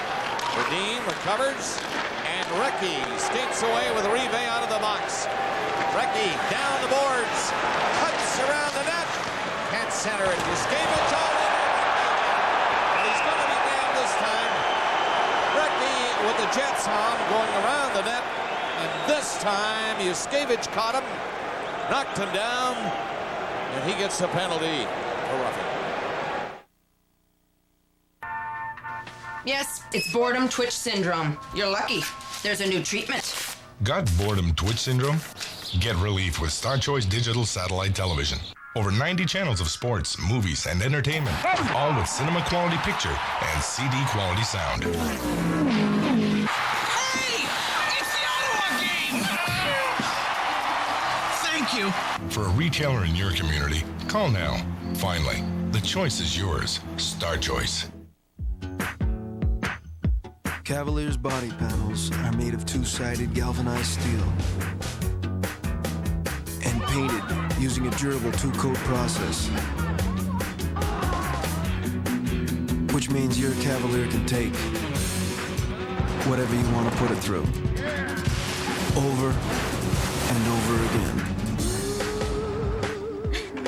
Modin recovers. And Recchi skates away with Rive out of the box. Recchi down the boards. Cuts around the net. Can't center it. Yuskevich all in. And he's going to be nailed this time. Recchi with the Jets on going around the net. And this time Yuskevich caught him. Knocked him down. And he gets the penalty for roughing. Yes, it's boredom twitch syndrome. You're lucky. There's a new treatment. Got boredom twitch syndrome? Get relief with Star Choice Digital Satellite Television. Over 90 channels of sports, movies, and entertainment, all with cinema quality picture and CD quality sound. Hey! It's the Ottawa game! Thank you. For a retailer in your community, call now. Finally, the choice is yours. Star Choice. Cavaliers' body panels are made of two-sided galvanized steel and painted using a durable two-coat process, which means your Cavalier can take whatever you want to put it through, over and over again.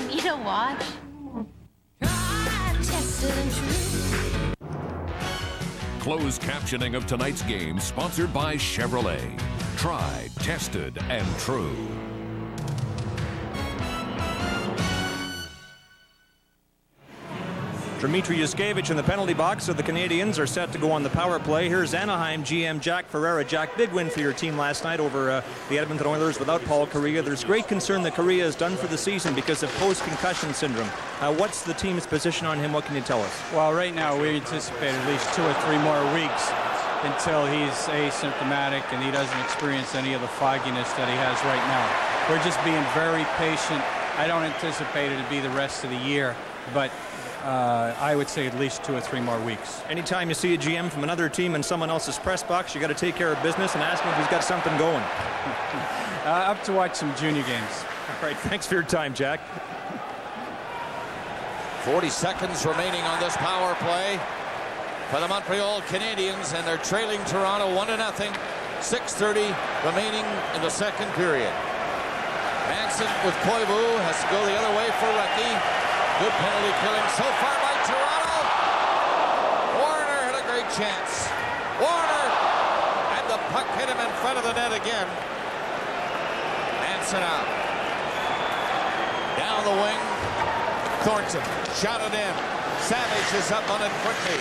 Need a watch? Tried, tested, and true. Closed captioning of tonight's game sponsored by Chevrolet. Tried, tested, and true. Dmitry Yuskevich in the penalty box, so the Canadians are set to go on the power play. Here's Anaheim GM Jack Ferreira. Jack, big win for your team last night over the Edmonton Oilers without Paul Kariya. There's great concern that Kariya is done for the season because of post-concussion syndrome. What's the team's position on him? What can you tell us? Well, right now we anticipate at least 2 or 3 more weeks until he's asymptomatic and he doesn't experience any of the fogginess that he has right now. We're just being very patient. I don't anticipate it to be the rest of the year, but I would say at least 2 or 3 more weeks. Anytime you see a GM from another team in someone else's press box, you got to take care of business and ask him if he's got something going. Up to watch some junior games. All right, thanks for your time, Jack. 40 seconds remaining on this power play for the Montreal Canadiens, and they're trailing Toronto 1-0. 6:30 remaining in the second period. Manson with Koivu has to go the other way for Recchi. Good penalty killing so far by Toronto. Warner had a great chance. Warner, and the puck hit him in front of the net again. Manson out. Down the wing. Thornton shot it in. Savage is up on it quickly.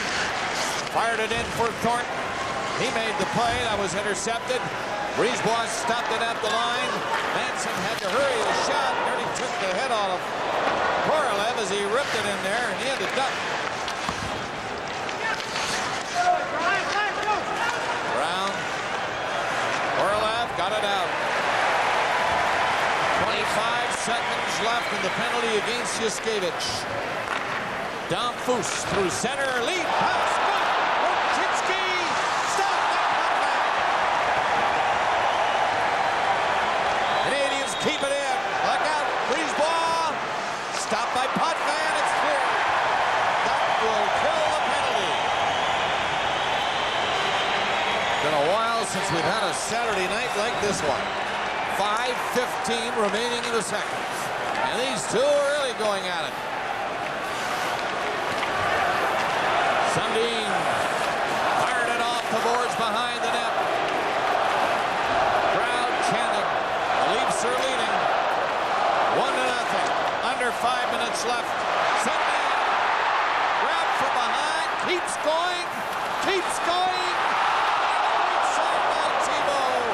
Fired it in for Thornton. He made the play. That was intercepted. Brisebois stopped it at the line. Manson had to hurry the shot. Nearly took the head off of Korolev as he ripped it in there, and he had to duck. Brown. Korolev got it out. 25 seconds left in the penalty against Yuskevich. Dom Foose through center. Lead pass. Wojcicki. Stop that. Canadians keep it in. Look out. Brisebois. Stopped by Potvin. It's clear. That will kill the penalty. Been a while since we've had a Saturday night like this one. 5:15 remaining in the second. And these two are really going at it. Sundin fired it off the boards behind the net. Crowd chanting. The Leafs are leading 1-0. Under 5 minutes left. Sundin grabbed from behind. Keeps going. Keeps going. Right side by Thibault.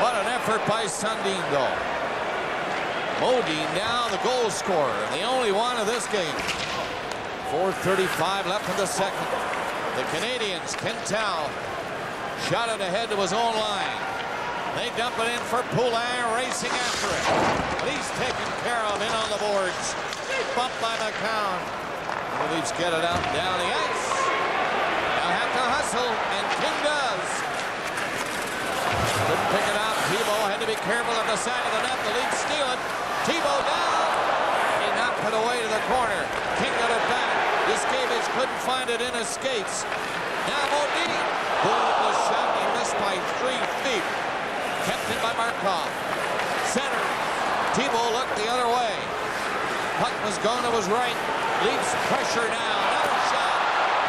What an effort by Sundin, though. Modine now the goal scorer, and the only one of this game. 4:35 left in the second. The Canadians, Quintal, shot it ahead to his own line. They dump it in for Poulin, racing after it. But he's taken care of in on the boards. Bumped by McCown. The Leafs get it out down the ice. Now have to hustle, and King does. Couldn't pick it up. Thibault had to be careful at the side of the net. The Leafs steal it. Thibault down. He knocked it away to the corner. King got it back. Yuskevich couldn't find it in his skates. Now Modine. Pulled the shot. He missed by 3 feet. Kept in by Markov. Center. Thibault looked the other way. Puck was going to his right. Leafs pressure now. Another shot.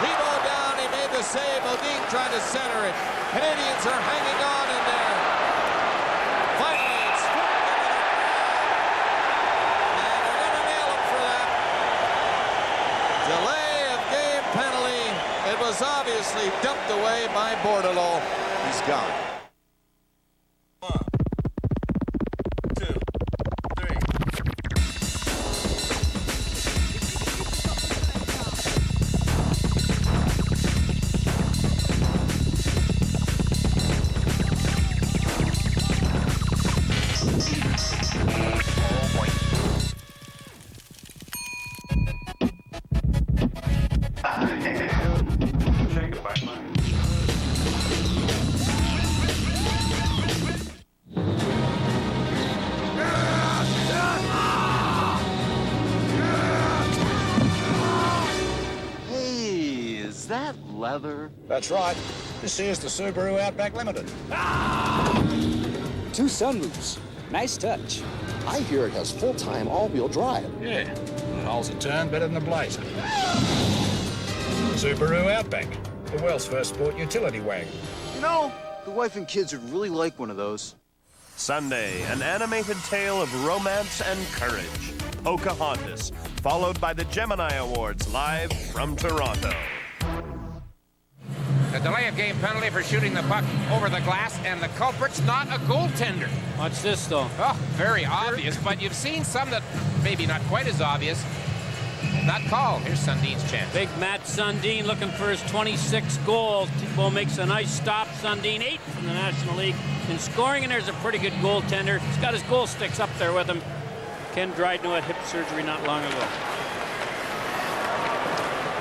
Thibault down. He made the save. Modine trying to center it. Canadians are hanging on in there. Finally, it's flipped into the crowd. And they're going to nail him for that. Delay of game penalty. It was obviously dumped away by Bordelot. He's gone. 1, 2, 3. leather. That's right. This here's the Subaru Outback Limited. 2 sunroofs. Nice touch. I hear it has full-time all-wheel drive. Yeah. Holds a turn better than a Blazer. Subaru Outback, the world's first sport utility wagon. You know, the wife and kids would really like one of those. Sunday, an animated tale of romance and courage. Pocahontas, followed by the Gemini Awards live from Toronto. The delay of game penalty for shooting the puck over the glass, and the culprit's not a goaltender. Watch this, though. Oh, very obvious, but you've seen some that maybe not quite as obvious. Not called. Here's Sundin's chance. Big Matt Sundin looking for his 26th goal. Thibault makes a nice stop. Sundin 8 from the National League in scoring, and there's a pretty good goaltender. He's got his goal sticks up there with him. Ken Dryden had hip surgery not long ago.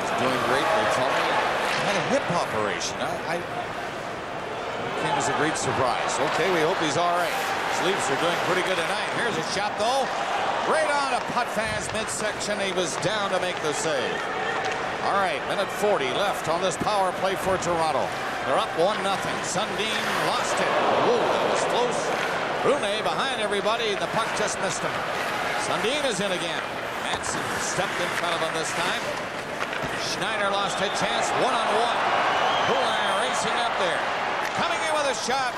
He's doing great. They told me he had a hip operation. I came as a great surprise. Okay, we hope he's all right. His Leafs are doing pretty good tonight. Here's a shot, though. Right on a putt fans midsection. He was down to make the save. All right, minute 40 left on this power play for Toronto. They're up 1-0. Sundin lost it. Ooh, that was close. Brune behind everybody. The puck just missed him. Sundin is in again. Manson stepped in front of him this time. Schneider lost a chance. One-on-one. Poulin racing up there. Coming in with a shot.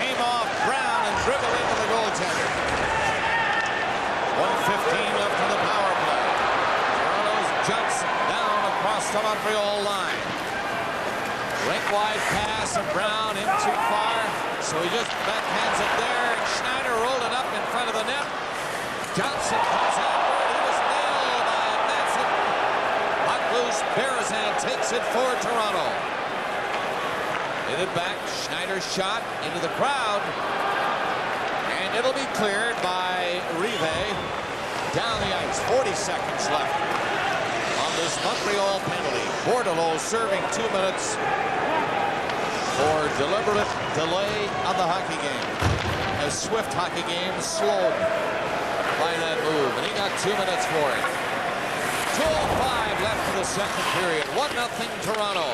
Came off Brown and dribbled into the goaltender. 1:15 left in the power play. Toronto's Johnson down across the Montreal line. Rink-wide pass, and Brown in too far, so he just backhands it there, and Schneider rolled it up in front of the net. Johnson comes after it. He was nailed by Manson. Puck loose. Berezan takes it for Toronto. Hit it back. Schneider's shot into the crowd. And it'll be cleared by Rive down the ice. 40 seconds left on this Montreal penalty. Bordelot serving 2 minutes for deliberate delay of the hockey game. A swift hockey game slowed by that move, and he got 2 minutes for it. 2:05 left in the second period. 1-0 Toronto.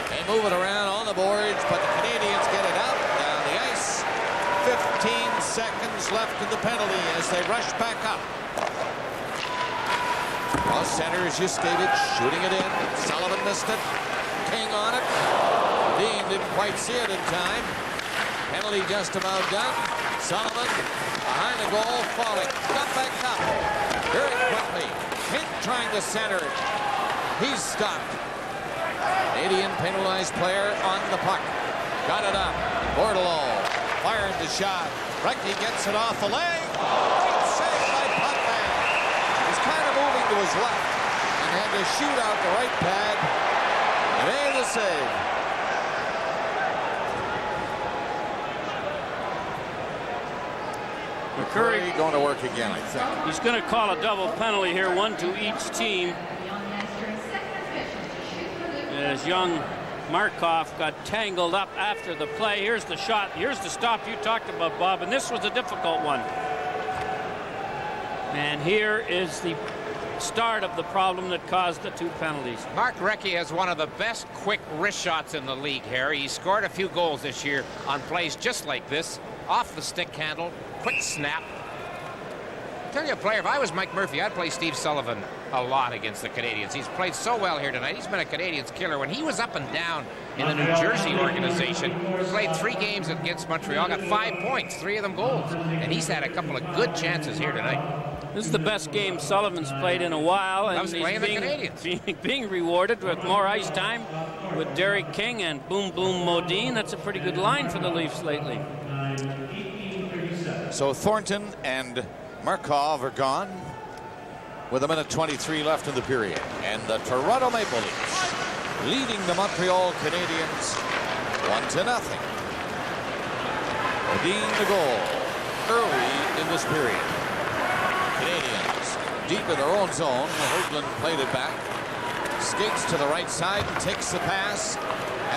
They move it around on the boards, but the Canadians get it out down the ice. 15 seconds left in the penalty as they rush back up. Cross center is Yuskevich shooting it in. Sullivan missed it. King on it. Dean didn't quite see it in time. Penalty just about done. Sullivan behind the goal, falling. Got back up very quickly. King trying to center it. He's stopped. Canadian penalized player on the puck. Got it up. Bordelot fired the shot. Recchi gets it off the leg. Great save by Putman. He's kind of moving to his left and had to shoot out the right pad. He made the save. McCurry going to work again, I think. He's going to call a double penalty here, 1 to each team. As young Markov got tangled up after the play. Here's the shot. Here's the stop you talked about, Bob, and this was a difficult one. And here is the start of the problem that caused the 2 penalties. Mark Recchi has one of the best quick wrist shots in the league, Harry. He scored a few goals this year on plays just like this. Off the stick handle, quick snap. I'll tell you a player, if I was Mike Murphy, I'd play Steve Sullivan a lot against the Canadians. He's played so well here tonight. He's been a Canadians killer. When he was up and down in the New Jersey organization, he played 3 games against Montreal, got 5 points, 3 of them goals. And he's had a couple of good chances here tonight. This is the best game Sullivan's played in a while, and he's playing the Canadians. Being rewarded with more ice time with Derek King and Boom Boom Modine. That's a pretty good line for the Leafs lately. So Thornton and Markov are gone with 1:23 left in the period. And the Toronto Maple Leafs leading the Montreal Canadiens 1-0. Modine the goal early in this period. Canadians deep in their own zone. Hoagland played it back. Skates to the right side and takes the pass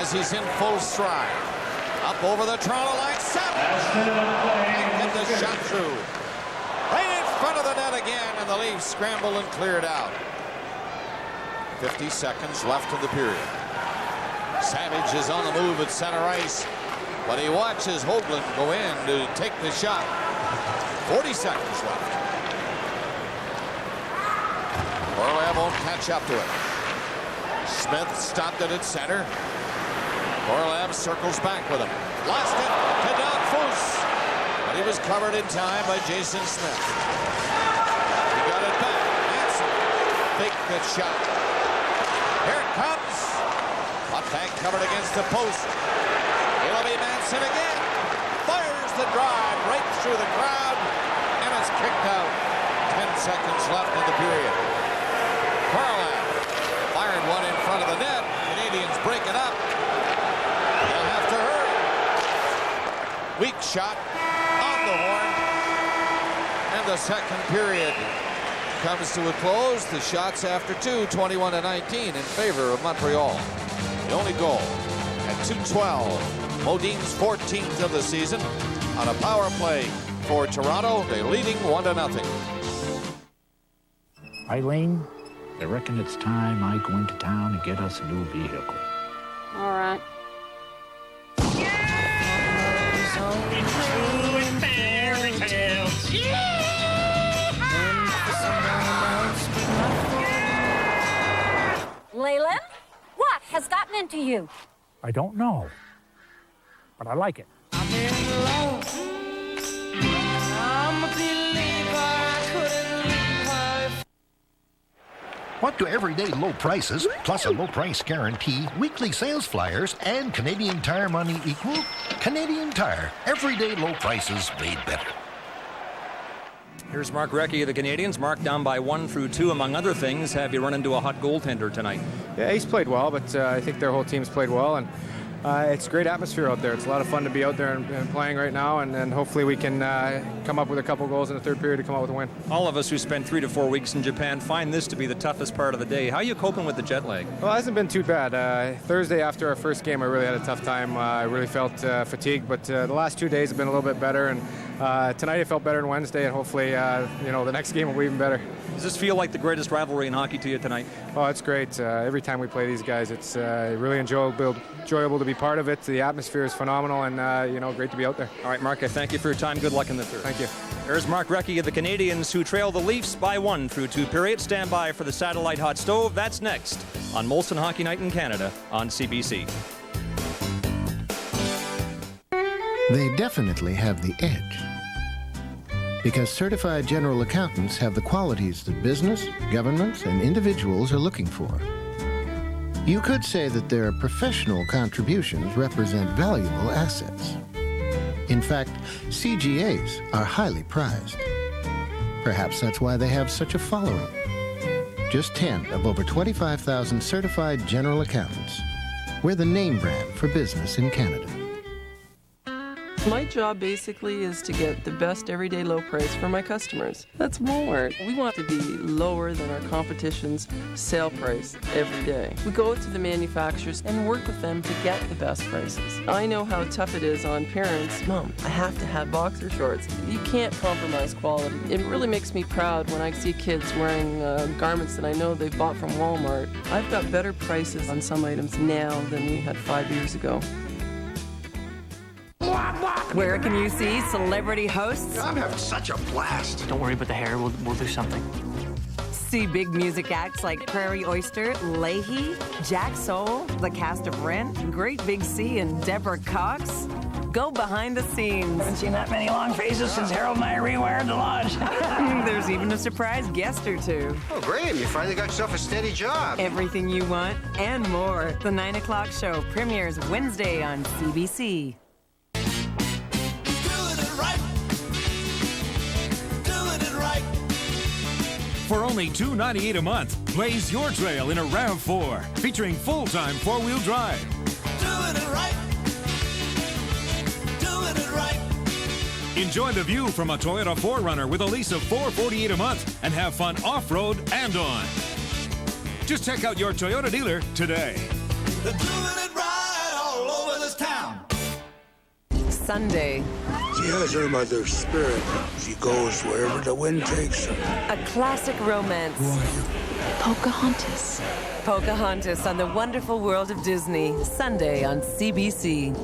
as he's in full stride. Up over the Toronto line. Savage! And get the shot through. Right in front of the net again, and the Leafs scramble and clear it out. 50 seconds left in the period. Savage is on the move at center ice, but he watches Hoagland go in to take the shot. 40 seconds left. Orlov won't catch up to it. Smith stopped it at center. Orlov circles back with him. Lost it to Don Foose, but he was covered in time by Jason Smith. He got it back. Manson faked the shot. Here it comes. Putbank covered against the post. It'll be Manson again. Fires the drive right through the crowd, and it's kicked out. 10 seconds left in the period. Orlov fired one in front of the net. Canadians break it up. They'll have to hurry. Weak shot on the horn. And the second period comes to a close. The shots after two, 21-19 in favor of Montreal. The only goal at 2:12. Modine's 14th of the season on a power play for Toronto. They're leading 1-0. Eileen, I reckon it's time I go into town and get us a new vehicle. All right. Leyland, what has gotten into you? I don't know, but I like it. I'm in love. I'm a believer. I couldn't leave her. What do everyday low prices, plus a low price guarantee, weekly sales flyers, and Canadian Tire money equal? Canadian Tire. Everyday low prices made better. Here's Mark Recchi of the Canadians. Mark, down by 1 through 2, among other things. Have you run into a hot goaltender tonight? Yeah, he's played well, but I think their whole team's played well, and it's a great atmosphere out there. It's a lot of fun to be out there and playing right now, and hopefully we can come up with a couple goals in the third period to come out with a win. All of us who spent 3 to 4 weeks in Japan find this to be the toughest part of the day. How are you coping with the jet lag? Well, it hasn't been too bad. Thursday after our first game, I really had a tough time. I really felt fatigued, but the last 2 days have been a little bit better, and tonight I felt better than Wednesday, and hopefully the next game will be even better. Does this feel like the greatest rivalry in hockey to you tonight? Oh, it's great. Every time we play these guys, it's really enjoyable to be part of it. The atmosphere is phenomenal, and great to be out there. All right, Mark, I thank you for your time. Good luck in the third. Thank you. There's Mark Recchi of the Canadians, who trail the Leafs by 1 through 2 periods. Stand by for the Satellite Hot Stove. That's next on Molson Hockey Night in Canada on CBC. They definitely have the edge. Because certified general accountants have the qualities that business, governments, and individuals are looking for. You could say that their professional contributions represent valuable assets. In fact, CGAs are highly prized. Perhaps that's why they have such a following. Just 10 of over 25,000 certified general accountants. We're the name brand for business in Canada. My job basically is to get the best everyday low price for my customers. That's more. We want to be lower than our competition's sale price every day. We go to the manufacturers and work with them to get the best prices. I know how tough it is on parents. Mom, I have to have boxer shorts. You can't compromise quality. It really makes me proud when I see kids wearing garments that I know they've bought from Walmart. I've got better prices on some items now than we had 5 years ago. Where can you see celebrity hosts? I'm having such a blast. Don't worry about the hair. We'll do something. See big music acts like Prairie Oyster, Leahy, Jack Soul, the cast of Rent, Great Big Sea, and Deborah Cox. Go behind the scenes. Haven't seen that many long faces since Harold and I rewired the lodge. There's even a surprise guest or two. Oh, Graham, you finally got yourself a steady job. Everything you want and more. The 9 o'clock show premieres Wednesday on CBC. For only $2.98 a month, blaze your trail in a RAV4, featuring full-time four-wheel drive. Doing it right. Doing it right. Enjoy the view from a Toyota 4Runner with a lease of $448 a month and have fun off-road and on. Just check out your Toyota dealer today. They're doing it right all over this town. Sunday. She has her mother's spirit. She goes wherever the wind takes her. A classic romance. Who are you? Pocahontas. Pocahontas on the Wonderful World of Disney, Sunday on CBC.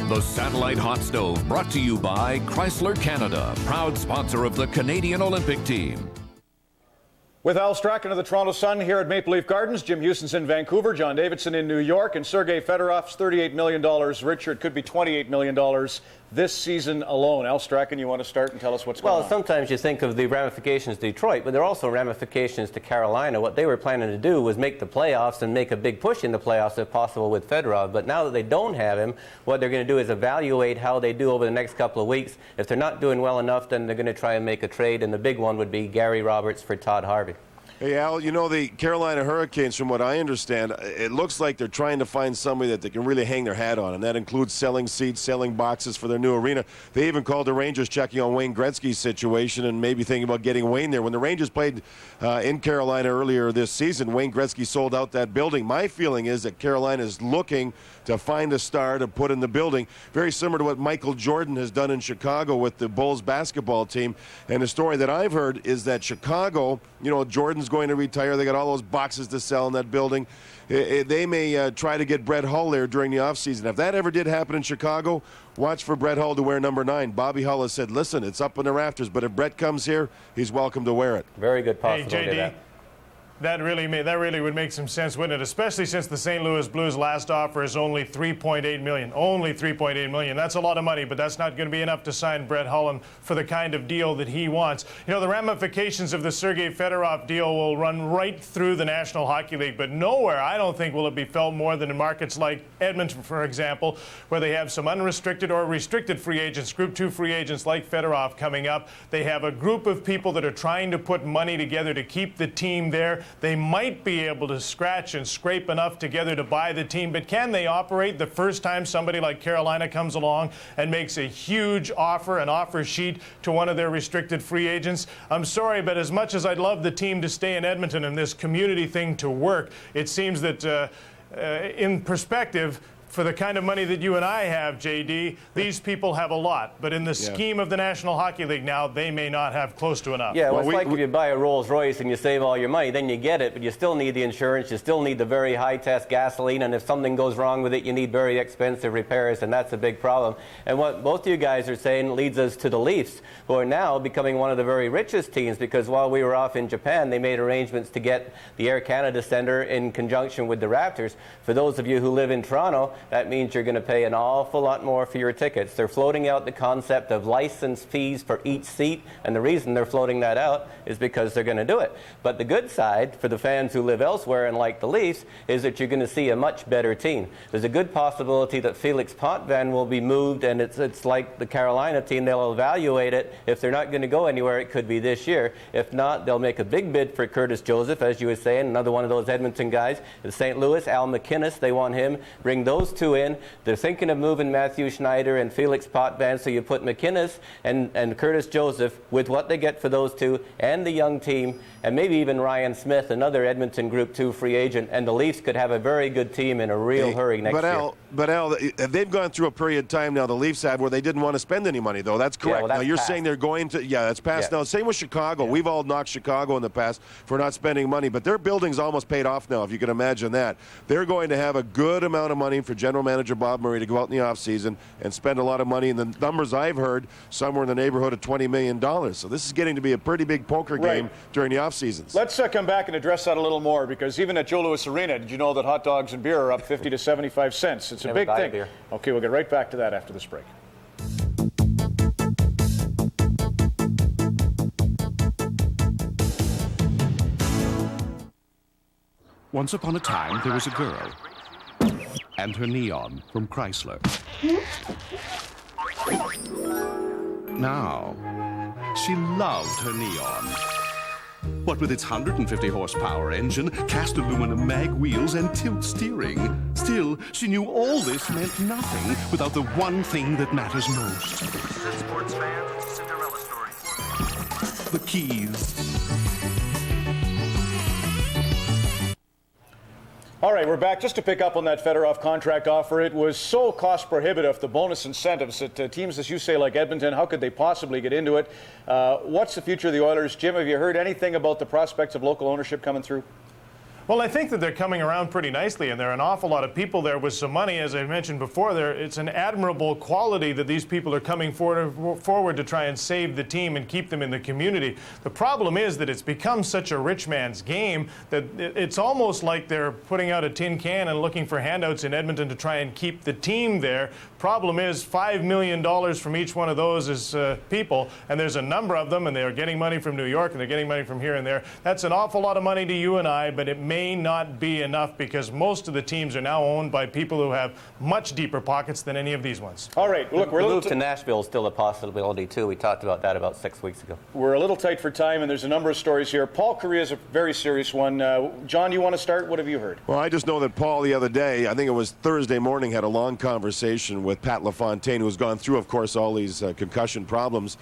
The Satellite Hot Stove, brought to you by Chrysler Canada, proud sponsor of the Canadian Olympic team. With Al Strachan of the Toronto Sun here at Maple Leaf Gardens, Jim Houston's in Vancouver, John Davidson in New York, and Sergei Fedorov's $38 million richer. It could be $28 million this season alone. Al Strachan, you want to start and tell us what's going on? Well, sometimes you think of the ramifications to Detroit, but there are also ramifications to Carolina. What they were planning to do was make the playoffs and make a big push in the playoffs if possible with Fedorov. But now that they don't have him, what they're going to do is evaluate how they do over the next couple of weeks. If they're not doing well enough, then they're going to try and make a trade, and the big one would be Gary Roberts for Todd Harvey. Hey, Al, you know, the Carolina Hurricanes, from what I understand, it looks like they're trying to find somebody that they can really hang their hat on, and that includes selling seats, selling boxes for their new arena. They even called the Rangers checking on Wayne Gretzky's situation and maybe thinking about getting Wayne there. When the Rangers played in Carolina earlier this season, Wayne Gretzky sold out that building. My feeling is that Carolina is looking to find a star to put in the building, very similar to what Michael Jordan has done in Chicago with the Bulls basketball team. And the story that I've heard is that Chicago, you know, Jordan's going to retire. They got all those boxes to sell in that building. They may try to get Brett Hull there during the offseason. If that ever did happen in Chicago, watch for Brett Hull to wear number 9. Bobby Hull has said, listen, it's up in the rafters, but if Brett comes here, he's welcome to wear it. Very good possibility. Hey, JD, that really would make some sense, wouldn't it? Especially since the St. Louis Blues' last offer is only $3.8 million. Only $3.8 million. That's a lot of money, but that's not going to be enough to sign Brett Hull for the kind of deal that he wants. You know, the ramifications of the Sergei Fedorov deal will run right through the National Hockey League, but nowhere, I don't think, will it be felt more than in markets like Edmonton, for example, where they have some unrestricted or restricted free agents, Group 2 free agents like Fedorov coming up. They have a group of people that are trying to put money together to keep the team there. They might be able to scratch and scrape enough together to buy the team, but can they operate the first time somebody like Carolina comes along and makes a huge offer, an offer sheet to one of their restricted free agents? I'm sorry, but as much as I'd love the team to stay in Edmonton and this community thing to work, it seems that in perspective, for the kind of money that you and I have, JD, these people have a lot. But in the scheme of the National Hockey League now, they may not have close to enough. Yeah, well, it's like if you buy a Rolls Royce and you save all your money, then you get it, but you still need the insurance, you still need the very high-test gasoline, and if something goes wrong with it, you need very expensive repairs, and that's a big problem. And what both of you guys are saying leads us to the Leafs, who are now becoming one of the very richest teams, because while we were off in Japan, they made arrangements to get the Air Canada Centre in conjunction with the Raptors. For those of you who live in Toronto, that means you're going to pay an awful lot more for your tickets. They're floating out the concept of license fees for each seat, and the reason they're floating that out is because they're going to do it. But the good side for the fans who live elsewhere and like the Leafs is that you're going to see a much better team. There's a good possibility that Felix Potvin will be moved, and it's like the Carolina team. They'll evaluate it. If they're not going to go anywhere, it could be this year. If not, they'll make a big bid for Curtis Joseph, as you were saying, another one of those Edmonton guys. In St. Louis, Al McInnes, they want him. Bring those two in. They're thinking of moving Matthew Schneider and Felix Potvin, so you put McInnes and Curtis Joseph with what they get for those two and the young team, and maybe even Ryan Smith, another Edmonton Group 2 free agent, and the Leafs could have a very good team in a real hurry next year. But Al, they've gone through a period of time now, the Leafs have, where they didn't want to spend any money, though. That's correct. Yeah, well, that's now, you're past. saying they're going to, that's past now. Same with Chicago. We've all knocked Chicago in the past for not spending money, but their building's almost paid off now, if you can imagine that. They're going to have a good amount of money for general manager Bob Murray to go out in the offseason and spend a lot of money. And the numbers I've heard, somewhere in the neighborhood of $20 million. So this is getting to be a pretty big poker game during the offseasons. Let's come back and address that a little more, because even at Joe Louis Arena, did you know that hot dogs and beer are up 50 to 75 cents? It's a big thing. Beer. Okay, we'll get right back to that after this break. Once upon a time, there was a girl and her neon from Chrysler. Now, she loved her neon. What with its 150 horsepower engine, cast aluminum mag wheels, and tilt steering. Still, she knew all this meant nothing without the one thing that matters most. Sports fans, Cinderella story. The keys. All right, we're back. Just to pick up on that Fedorov contract offer, it was so cost prohibitive, the bonus incentives, that teams, as you say, like Edmonton, how could they possibly get into it? What's the future of the Oilers? Jim, have you heard anything about the prospects of local ownership coming through? Well, I think that they're coming around pretty nicely, and there are an awful lot of people there with some money. As I mentioned before, it's an admirable quality that these people are coming forward to try and save the team and keep them in the community. The problem is that it's become such a rich man's game that it's almost like they're putting out a tin can and looking for handouts in Edmonton to try and keep the team there. Problem is, $5 million from each one of those is people, and there's a number of them, and they're getting money from New York, and they're getting money from here and there. That's an awful lot of money to you and I, but it may not be enough because most of the teams are now owned by people who have much deeper pockets than any of these ones. All right, look, we're the move to Nashville is still a possibility too. We talked about that about 6 weeks ago. We're a little tight for time, and there's a number of stories here. Paul Kariya is a very serious one. John, you want to start? What have you heard? Well, I just know that Paul the other day, I think it was Thursday morning, had a long conversation with Pat LaFontaine, who's gone through, of course, all these concussion problems.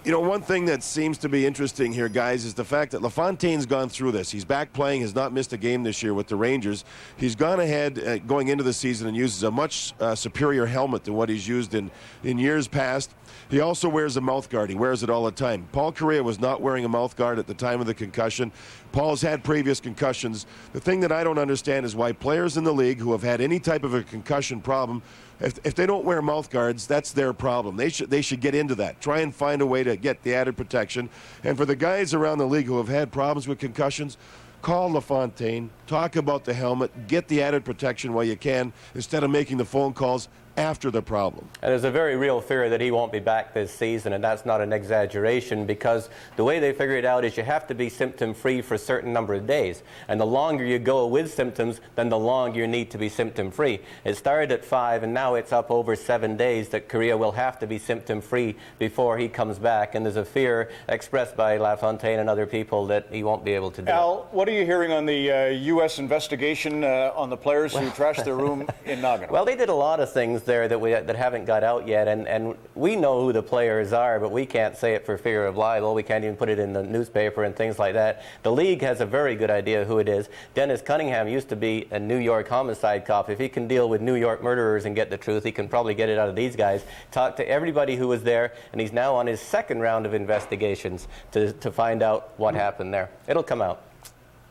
You know, one thing that seems to be interesting here, guys, is the fact that LaFontaine's gone through this. He's back playing, has not missed a game this year with the Rangers. He's gone ahead going into the season and uses a much superior helmet than what he's used in years past. He also wears a mouth guard. He wears it all the time. Paul Kariya was not wearing a mouth guard at the time of the concussion. Paul's had previous concussions. The thing that I don't understand is why players in the league who have had any type of a concussion problem, if they don't wear mouth guards, that's their problem. They should get into that. Try and find a way to get the added protection. And for the guys around the league who have had problems with concussions, call LaFontaine, talk about the helmet, get the added protection while you can, instead of making the phone calls after the problem. And there's a very real fear that he won't be back this season, and that's not an exaggeration, because the way they figure it out is you have to be symptom-free for a certain number of days. And the longer you go with symptoms, then the longer you need to be symptom-free. It started at 5, and now it's up over 7 days that Kariya will have to be symptom-free before he comes back. And there's a fear expressed by LaFontaine and other people that he won't be able to do Al, what are you hearing on the U.S. investigation on the players who trashed their room in Nagano? Well, they did a lot of things there that haven't got out yet, and we know who the players are, but we can't say it for fear of libel. We can't even put it in the newspaper and things like that. The league has a very good idea who it is. Dennis Cunningham used to be a New York homicide cop. If he can deal with New York murderers and get the truth, he can probably get it out of these guys. Talk to everybody who was there, and he's now on his second round of investigations to find out what happened there. It'll come out.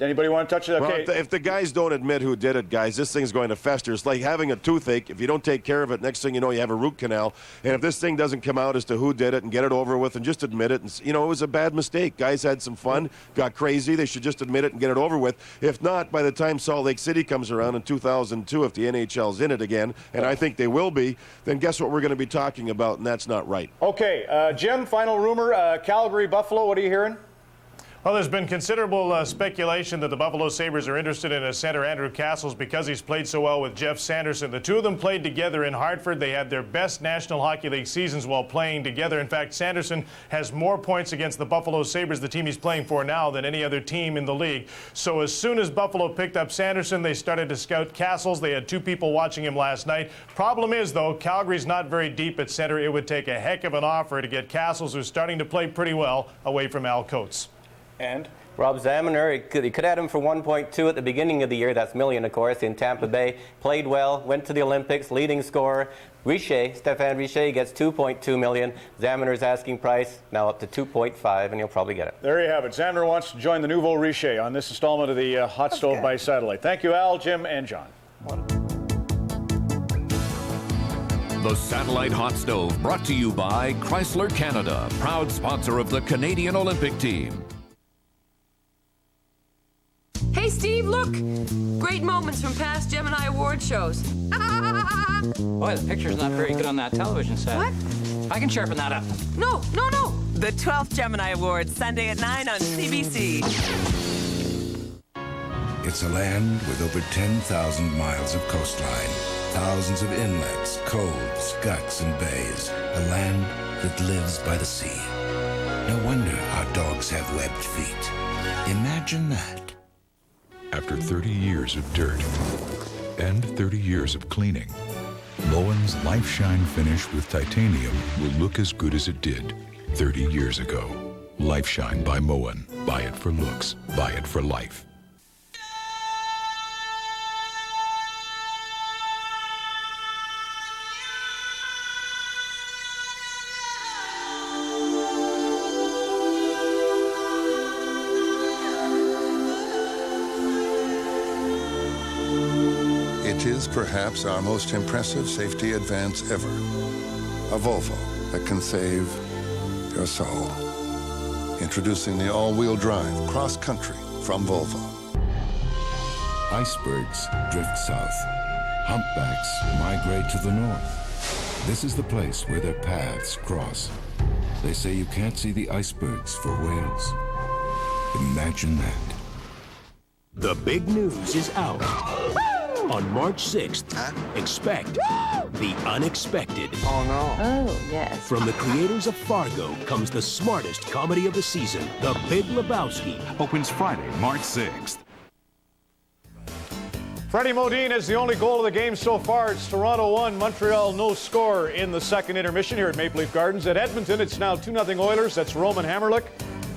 Anybody want to touch it? Okay. Well, if the guys don't admit who did it, guys, this thing's going to fester. It's like having a toothache. If you don't take care of it, next thing you know, you have a root canal. And if this thing doesn't come out as to who did it and get it over with and just admit it, and, you know, it was a bad mistake. Guys had some fun, got crazy. They should just admit it and get it over with. If not, by the time Salt Lake City comes around in 2002, if the NHL's in it again, and I think they will be, then guess what we're going to be talking about, and that's not right. Okay, Jim, final rumor, Calgary, Buffalo, what are you hearing? Well, there's been considerable speculation that the Buffalo Sabres are interested in a center, Andrew Castles, because he's played so well with Jeff Sanderson. The two of them played together in Hartford. They had their best National Hockey League seasons while playing together. In fact, Sanderson has more points against the Buffalo Sabres, the team he's playing for now, than any other team in the league. So as soon as Buffalo picked up Sanderson, they started to scout Castles. They had 2 people watching him last night. Problem is, though, Calgary's not very deep at center. It would take a heck of an offer to get Castles, who's starting to play pretty well, away from Al Coates. And Rob Zaminer, he could have him for 1.2 at the beginning of the year. That's million, of course, in Tampa Bay. Played well, went to the Olympics, leading scorer. Stéphane Richer gets 2.2 million. Zaminer's asking price now up to 2.5, and he'll probably get it. There you have it. Zaminer wants to join the nouveau Richer on this installment of the Hot Stove by Satellite. Thank you, Al, Jim, and John. The Satellite Hot Stove, brought to you by Chrysler Canada, proud sponsor of the Canadian Olympic team. Hey, Steve, look! Great moments from past Gemini Award shows. Boy, the picture's not very good on that television set. What? I can sharpen that up. No. The 12th Gemini Awards, Sunday at 9 on CBC. It's a land with over 10,000 miles of coastline, thousands of inlets, coves, guts, and bays. A land that lives by the sea. No wonder our dogs have webbed feet. Imagine that. After 30 years of dirt and 30 years of cleaning, Moen's Life Shine finish with titanium will look as good as it did 30 years ago. Life Shine by Moen. Buy it for looks. Buy it for life. which is perhaps our most impressive safety advance ever. A Volvo that can save your soul. Introducing the all-wheel drive cross-country from Volvo. Icebergs drift south. Humpbacks migrate to the north. This is the place where their paths cross. They say you can't see the icebergs for whales. Imagine that. The big news is out. On March 6th, expect the unexpected. Oh, no. Oh, yes. From the creators of Fargo comes the smartest comedy of the season, The Big Lebowski. Opens Friday, March 6th. Freddie Modine is the only goal of the game so far. It's Toronto 1, Montreal no score in the second intermission here at Maple Leaf Gardens. At Edmonton, it's now 2-0 Oilers. That's Roman Hamrlik.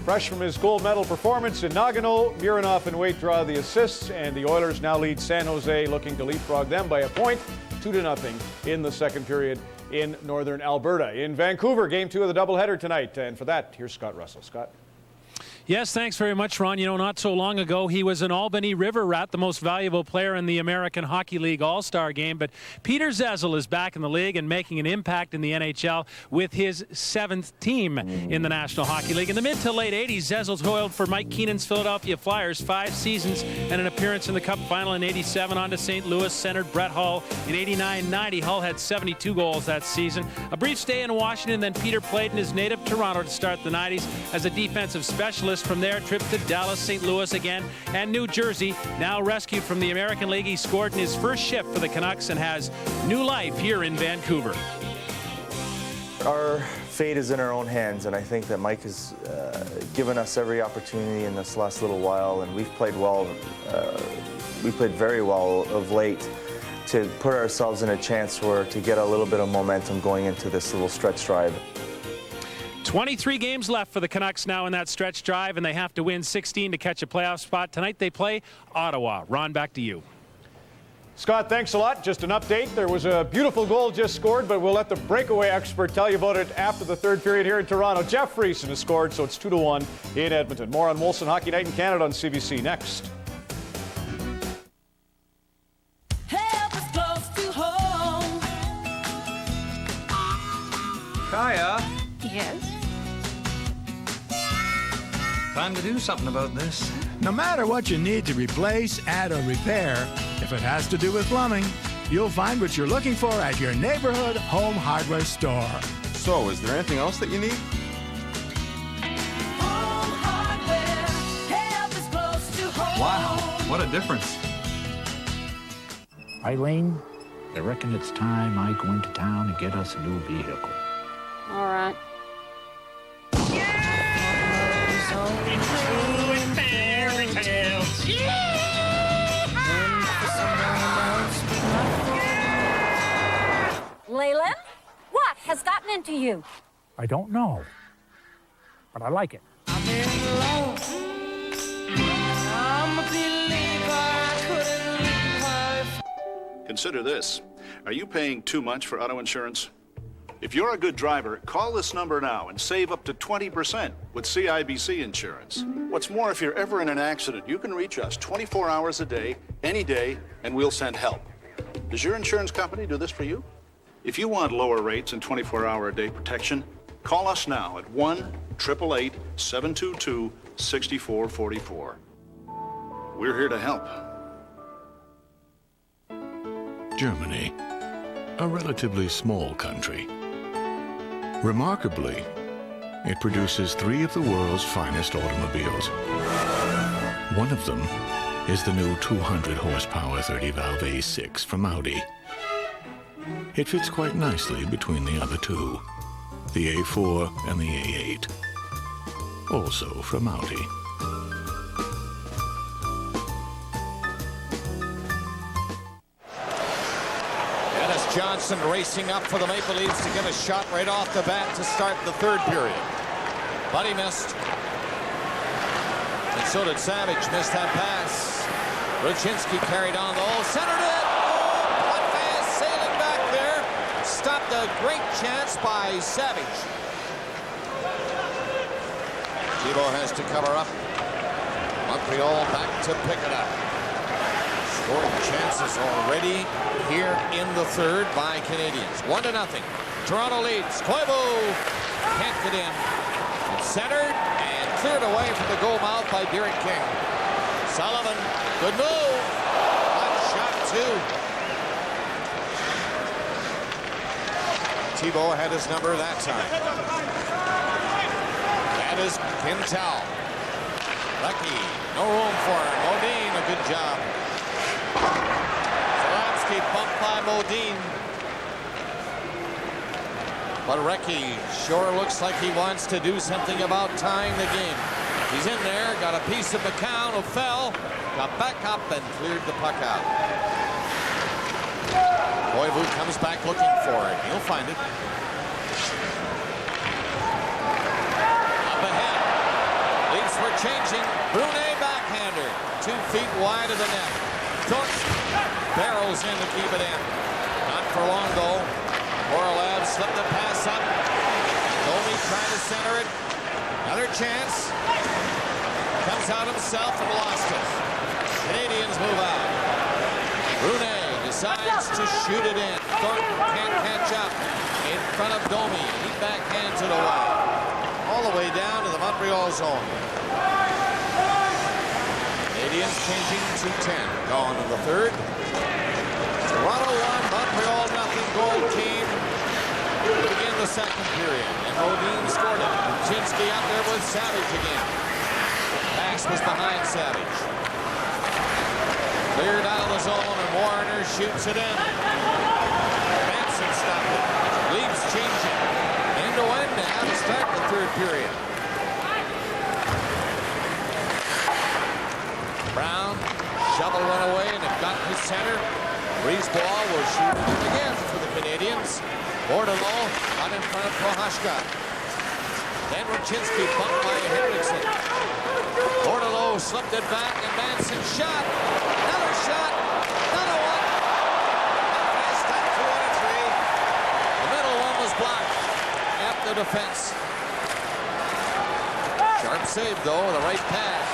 Fresh from his gold medal performance in Nagano, Mironov and Waite draw the assists, and the Oilers now lead San Jose, looking to leapfrog them by a point, 2-0 in the second period in Northern Alberta. In Vancouver, Game 2 of the doubleheader tonight, and for that, here's Scott Russell. Scott. Yes, thanks very much, Ron. You know, not so long ago, he was an Albany River Rat, the most valuable player in the American Hockey League All-Star Game. But Peter Zezel is back in the league and making an impact in the NHL with his 7th team in the National Hockey League. In the mid to late 80s, Zezel toiled for Mike Keenan's Philadelphia Flyers 5 seasons and an appearance in the Cup Final in '87. On to St. Louis, centered Brett Hull in '89-90. Hull had 72 goals that season. A brief stay in Washington, then Peter played in his native Toronto to start the '90s as a defensive specialist. From there, trip to Dallas, St. Louis again, and New Jersey. Now rescued from the American League, he scored in his first shift for the Canucks and has new life here in Vancouver. Our fate is in our own hands, and I think that Mike has given us every opportunity in this last little while, and we've played well. We played very well of late to put ourselves in a chance to get a little bit of momentum going into this little stretch drive. 23 games left for the Canucks now in that stretch drive, and they have to win 16 to catch a playoff spot. Tonight they play Ottawa. Ron, back to you. Scott, thanks a lot. Just an update. There was a beautiful goal just scored, but we'll let the breakaway expert tell you about it after the third period here in Toronto. Jeff Friesen has scored, so it's 2-1 in Edmonton. More on Molson Hockey Night in Canada on CBC next. Kaya? Yes? Time to do something about this. No matter what you need to replace, add, or repair, if it has to do with plumbing, you'll find what you're looking for at your neighborhood home hardware store. So, is there anything else that you need? Home hardware, help is close to home. Wow, what a difference. Eileen, I reckon it's time I go into town and get us a new vehicle. All right. Leyland, what has gotten into you? I don't know, but I like it. Consider this. Are you paying too much for auto insurance? If you're a good driver, call this number now and save up to 20% with CIBC Insurance. What's more, if you're ever in an accident, you can reach us 24 hours a day, any day, and we'll send help. Does your insurance company do this for you? If you want lower rates and 24-hour-a-day protection, call us now at 1-888-722-6444. We're here to help. Germany, a relatively small country. Remarkably, it produces 3 of the world's finest automobiles. One of them is the new 200-horsepower 30-valve A6 from Audi. It fits quite nicely between the other 2, the A4 and the A8, also from Audi. Johnson racing up for the Maple Leafs to get a shot right off the bat to start the third period. But he missed. And so did Savage. Missed that pass. Ruchinski carried on the hole. Centered it. Oh, Potvin sailing back there. Stopped a great chance by Savage. Thibault has to cover up. Montreal back to pick it up. Scoring chances already here in the third by Canadians. 1-0. Toronto leads. Koivu can't get in. It's centered and cleared away from the goal mouth by Derek King. Sullivan, good move. Hot shot too. Thibault had his number that time. That is Pintal. Lucky, no room for him. Modine, a good job. Zalapsky bumped by Modine. But Recchi sure looks like he wants to do something about tying the game. He's in there, got a piece of McCown who fell, got back up and cleared the puck out. Koivu comes back looking for it. He'll find it. Up ahead. Leafs were changing. Brunet backhander. 2 feet wide of the net. Thornton barrels in to keep it in. Not for long though. Korolev slipped the pass up. Domi trying to center it. Another chance. Comes out himself and lost it. Canadians move out. Brunet decides to shoot it in. Thornton can't catch up. In front of Domi. He backhands it away. All the way down to the Montreal zone. Canadians changing to 10. Gone in the third. Toronto 1, Montreal nothing. Goal team to begin the second period. And Modine scored it. Chinsky out there with Savage again. Pass was behind Savage. Cleared out of the zone and Warner shoots it in. Manson stopped it. Leafs changing. End to end now to start the third period. Brown shovel run away and it got to center. Brisebois will shoot it again for the Canadians. Bordelot out in front of Prohashka. Then Ruchinsky bumped by Henriksen. Bordelot slipped it back and Manson shot. Another shot. Another one. Fast up 2-3. The middle one was blocked at the defense. Sharp save though, the right pass.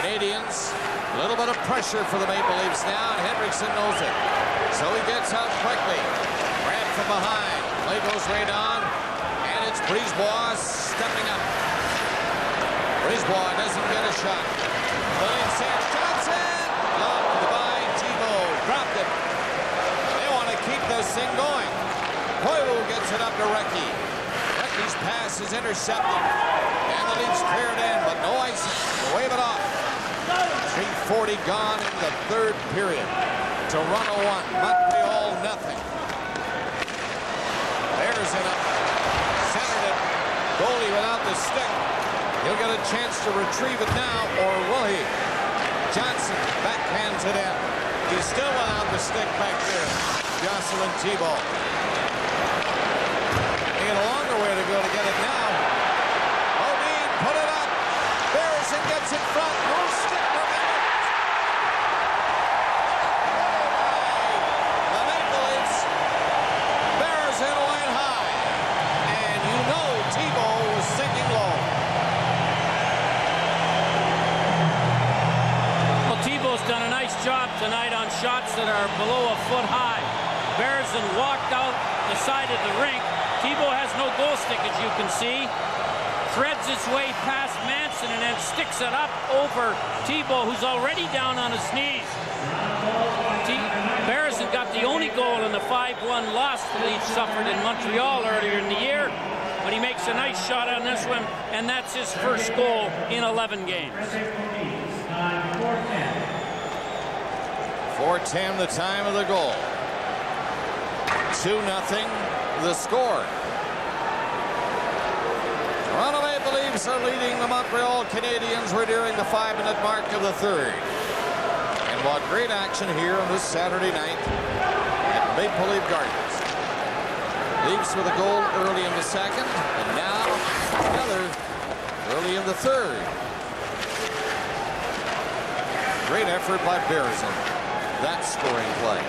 Canadians, a little bit of pressure for the Maple Leafs now, and Henriksen knows it. So he gets out quickly. Grabbed from behind. Play goes right on, and it's Brisebois stepping up. Brisebois doesn't get a shot. William Sands Johnson! Blocked by Thibault. Dropped it. They want to keep this thing going. Koivu gets it up to Recchi. Recchi's pass is intercepted. And the Leafs clear it in, but no icing. Wave it off. 3:40 gone in the third period. Toronto 1, Montreal nothing. Bears in it. Centered it. Goalie without the stick. He'll get a chance to retrieve it now, or will he? Johnson backhands it in. He's still without the stick back there. Jocelyn Thibault. They get a longer way to go to get it now. Modine put it up. Bearson gets in front. No stick remaining. The Maple Leafs. Bearson went high. And you know Thibault was sinking low. Well, Thibault's done a nice job tonight on shots that are below a foot high. Bearson walked out the side of the rink. Thibault has no goal stick, as you can see. Threads his way past Manson and then sticks it up over Thibault, who's already down on his knees. Bearson got the only goal in the 5-1 loss the Leafs suffered in Montreal earlier in the year. But he makes a nice shot on this one, and that's his first goal in 11 games. 4:10 the time of the goal. 2-0 the score. Toronto Maple Leafs are leading the Montreal Canadiens. We're nearing the 5-minute mark of the third. And what great action here on this Saturday night at Maple Leaf Gardens. Leafs with a goal early in the second, and now another early in the third. Great effort by Bearson. That scoring play.